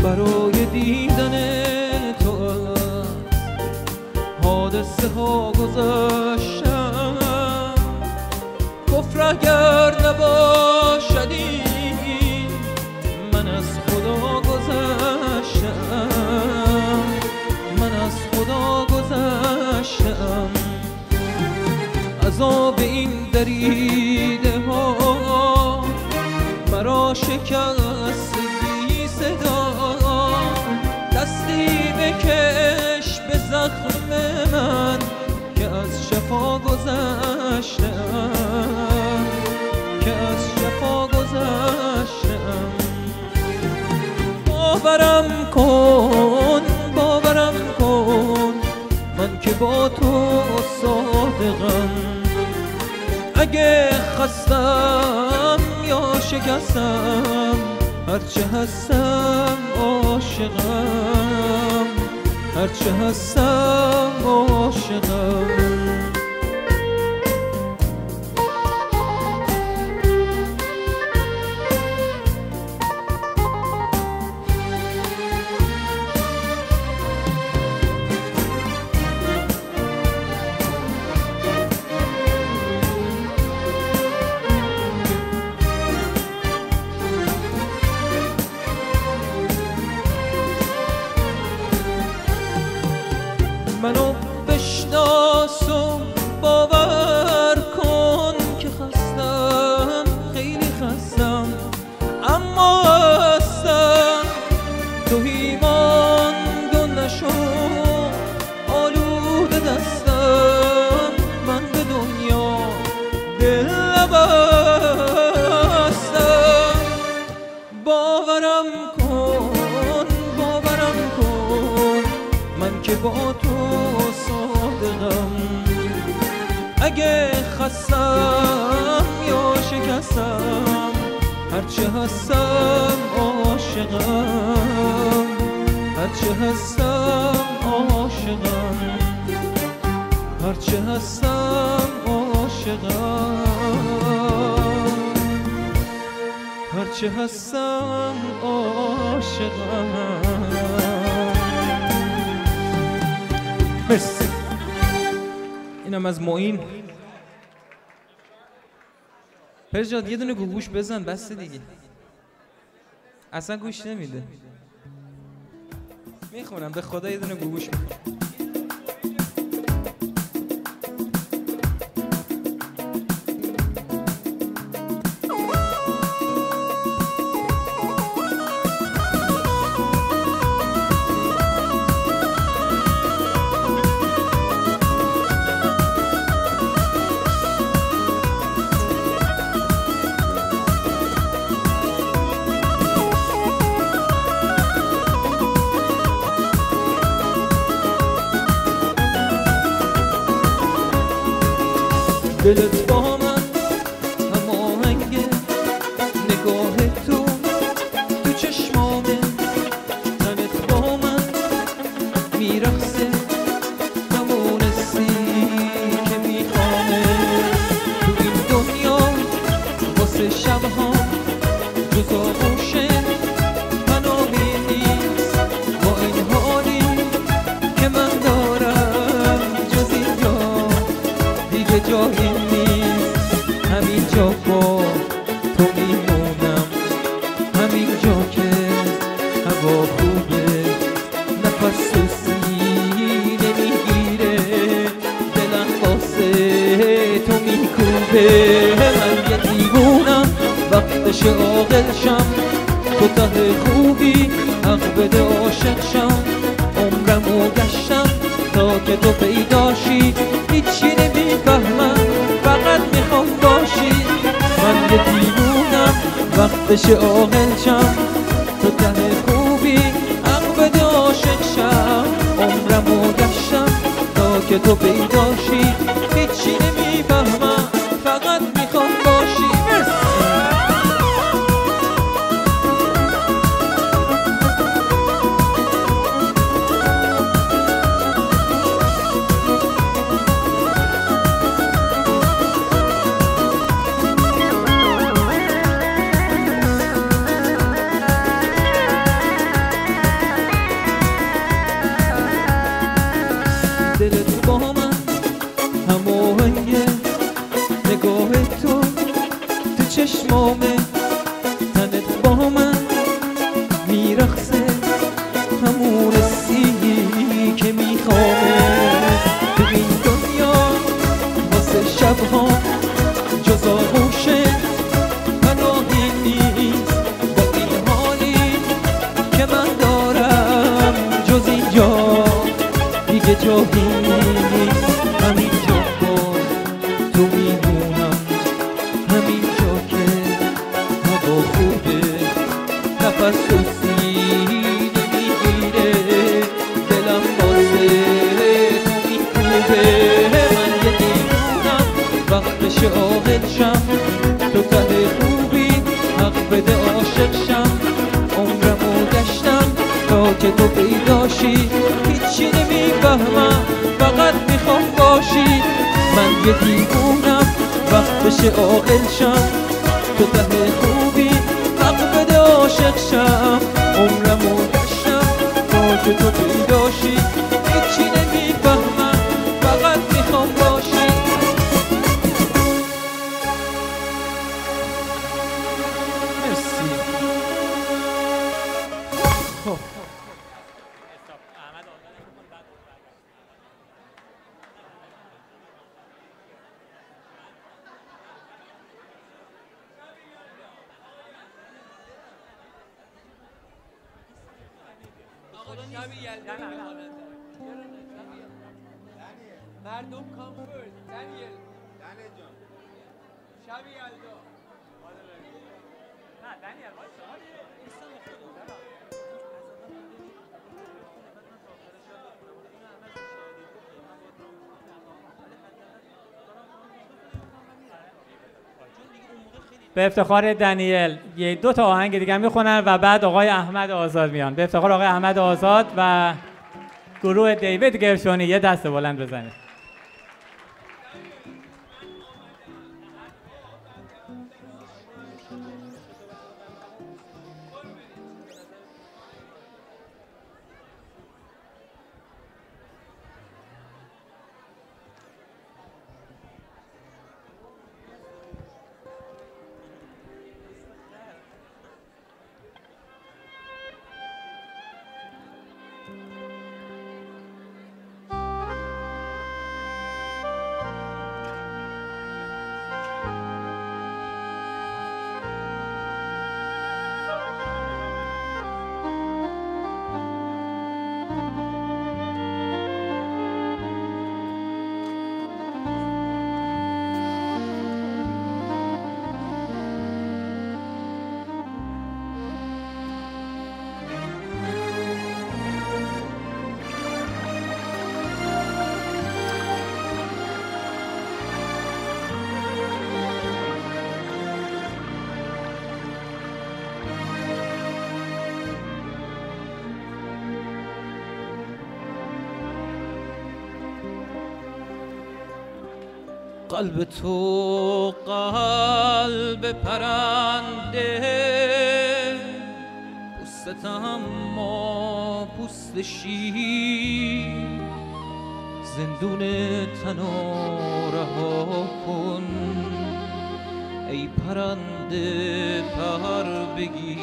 برای دیدن تو از حادثه ها گذاشتم، کفر اگر نباشدی من از خدا گذشتم، من از خدا گذشتم. عذاب این دریده ها مرا شکست بی صدا، دستی بکش به زخم من که از شفا گذشتم، که از شفا گذشتم. باورم کن، باورم کن با تو صادقم. اگه خستم یا شکستم، هرچه هستم عاشقم، هرچه هستم عاشقم. منو بشناس و باور کن که خستم، خیلی خستم، اما هستم. تو ماند و نشو آلوده دستم، من به دنیا دل نبستم. باورم کن، باورم کن، من که با تو صادقم. اگه خستم یا شکستم، هرچه هستم عاشقم، هرچه هستم عاشقم، هرچه هستم عاشقم، هرچه هستم عاشقم. مرسی. اینم از معین. پرجاد یه دونه گوش بزن بس دیگه، اصلا گوش نمیده. میخونم به خدا یه دونه گوش میخونم. دلت با من هماهنگه، نگاه تو تو چشمامه، تنت با من میرقصه، همون حسی که میخوامه. تو این دنیا واسه شبها جز آغوش پناهی نیست، با این حالی که من دارم جز اینجا دیگه جایی نیست. همینجا با تو میمونم، همینجا که هوا خوبه، نفس تو سینه میگیره، دلم واسه تو میکوبه. من یه دیوونم، وقتش عاقل شم، تو ته خوبی حق بده عاشق شم. عمرمو گشتم تا که تو پیداشی، هیچی نمیفهمم فقط میخوام باشی. من یه دیوونم، وقتش عاقل شم، تو ته خوبی حق بده عاشق شم. عمرمو گشتم تا که تو پیداشی، هیچی نمیفهمم فقط میخوام باشی. دلت با من هماهنگه، نگاه تو تو چشمامه، تنت با من میرقصه، همون حسی که میخوامه. تو این دنیا واسه شبها جز آغوش پناهی نیست، با این حالی که من دارم جز اینجا دیگه جایی نیست. همینجا با تو میمونم، همینجا که هوا خوبه، نفس تو سینه میگیره، دلم واسه تو میکوبه. من یه دیوونم وقت بشه عاقل شم تو ته خوبی حق بده عاشق شم عمرمو گشتم تا که تو پیداشی هیچی نمیفهمم فقط میخوام باشی من یه دیوونم وقت بشه عاقل شم تو ته خوبی حق بده عاشق شم عمرمو گشتم تا که تو پیداشی هیچی نمیفهمم فقط میخوام باشی مرسی خب مردم کامفورت دنیل جان شب یلدا نه دنیل به افتخار دنیل یه 2 تا آهنگ دیگه میخونن و بعد آقای احمد آزاد میان. به افتخار آقای احمد آزاد و گروه دیوید گرشونی یه دست بلند بزنید. قلب تو قلب پرنده پوستت اما پوست شیر زندون تنو رها کن ای پرنده پر بگیر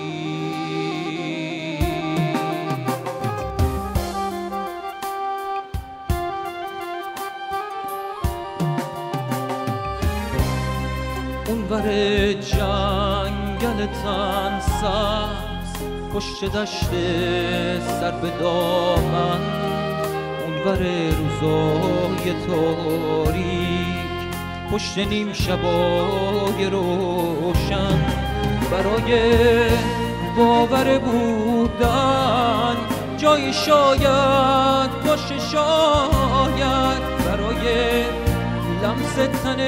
اونور جنگل تن سبز پشت دشت سر به دامن اونور روزای تاریک پشت نیم شبای روشن برای باور بودن جای شاید باشه شاید برای لمس تن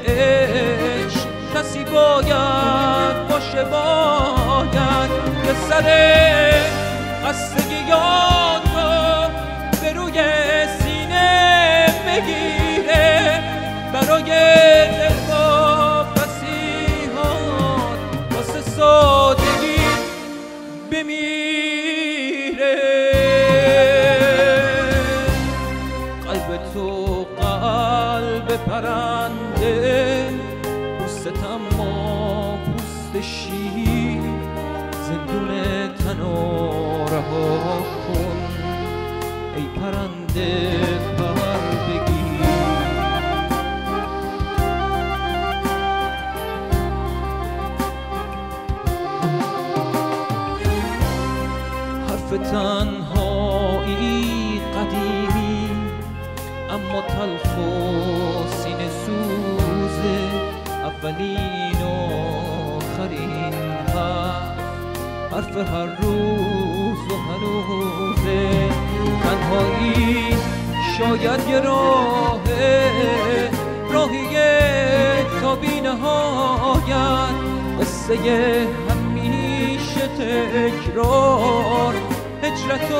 عشق کسی باید باشه باید که سر خستگیاتو به روی سینه بگیره برای دلها فسیحات واسه سادگی بمیره قلب تو قلب پرنده پوست اما پوست شیر زندون تنو رها کن ای پرنده پر بگیر حرف تنهایی قدیمی اما تلخ و سینه سوزه اولین و آخرین حرف هر روز و هنوزه تنهایی شاید باید یه راهی تا بی نهایت، قصه همیشه تکرار، هجرت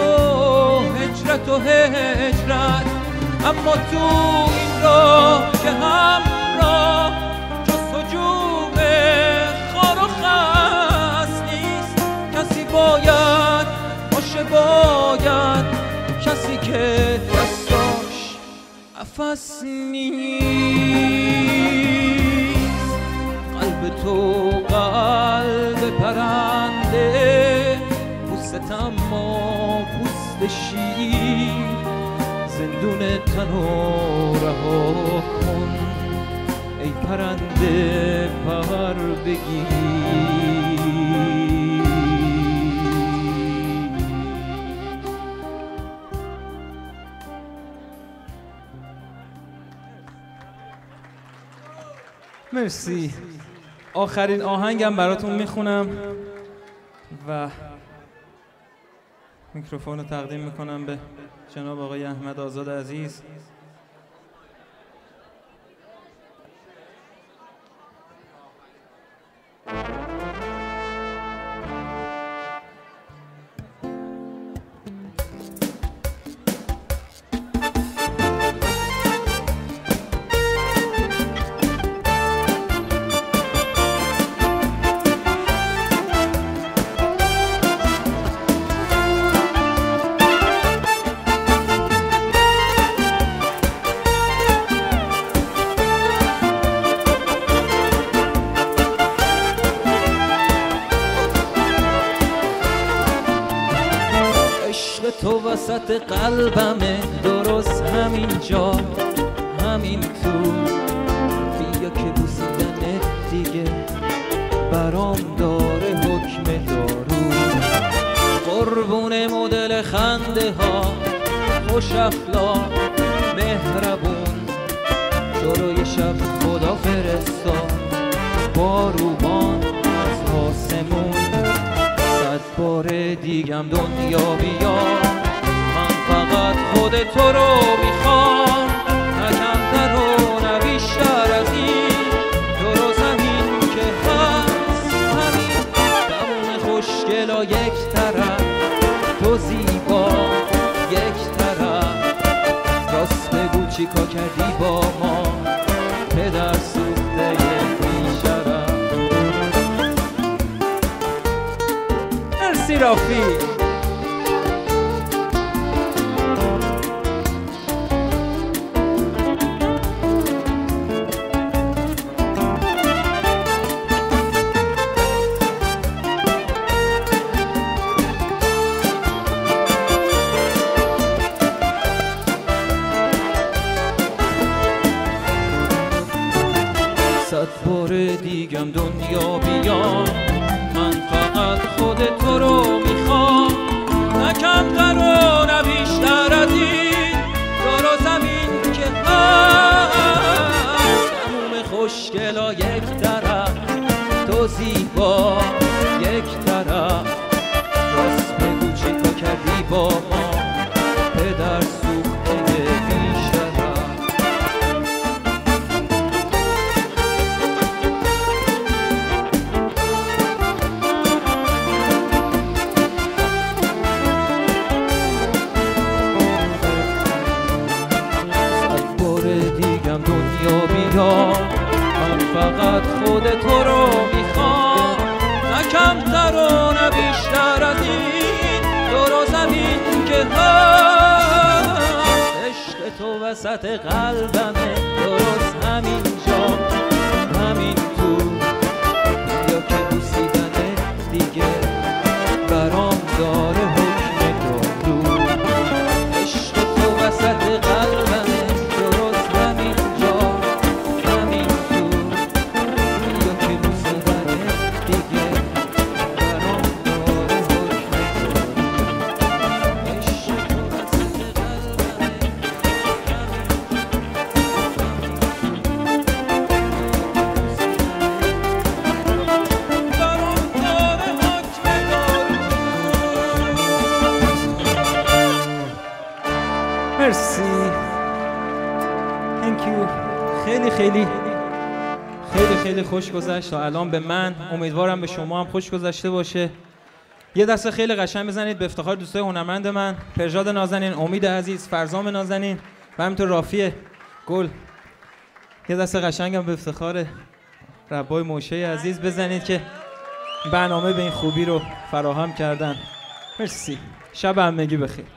و هجرت. اما تو این راه که همراه جز هجوم خار و خس نیست، کسی باید باشه، باید کسی که دستاش قفس نیست. قلب تو قلب پرنده، پوست اما پوست شیر، زندون تنو رها کن ای پرنده پر بگیر. مرسی. آخرین آهنگم براتون میخونم و میکروفون رو تقدیم میکنم به جناب آقای احمد آزاد عزیز. تو وسط قلبمه، درست همینجا، همین تو. بیا که بوسیدنت دیگه برام داره حکم دارو. قربون مدل خنده ها، خوش اخلاق، مهربون. جلوی شب خدا فرستاد باروبان از آسمون. 100 بار دیگم دنیا بیا، من فقط خود تو رو میخوام، نه کمتر و نه بیشتر از این. تو رو زمین که هست همین، تموم خوشگلا یک طرف، تو زیبا یک طرف. راست بگو چیکار کردی با ما، پدر سوخته بیشرف. مرسی رافی. بار دیگم دنیا بیا، من فقط خود تو رو میخوام، نه کمتر و نه بیشتر از این. دار و زمین که هست تموم خوشگلا یک طرف، تو زیبا یک طرف. راست بگو چیکار کردی با ما، پدر سوخته بیشتر. من فقط خود تو رو میخوام، نه کمتر و نه بیشتر از این. دور و زمین که هست عشق تو وسط قلبمه، درست همینجا همین تو. یا که بوسیدنه دیگه برام داره حکم دارو. عشق تو وسط قلبمه، درست همینجا همین تو. یا که بوسیدنه دیگه برام داره حکم دارو. عشق تو وسط قلبمه، مرسی. you. خیلی خیلی خیلی خیلی خوش گذشت تا الان به من. امیدوارم به شما هم خوش گذشته باشه. یه دسته خیلی قشنگ بزنید به افتخار دوستای هنرمند من، پرژاد نازنین، امید عزیز، فرزام نازنین و همینطور رافی گل. یه دسته قشنگم به افتخار ربای موشه عزیز بزنید که برنامه به این خوبی رو فراهم کردن. مرسی. شب همگی بخیر.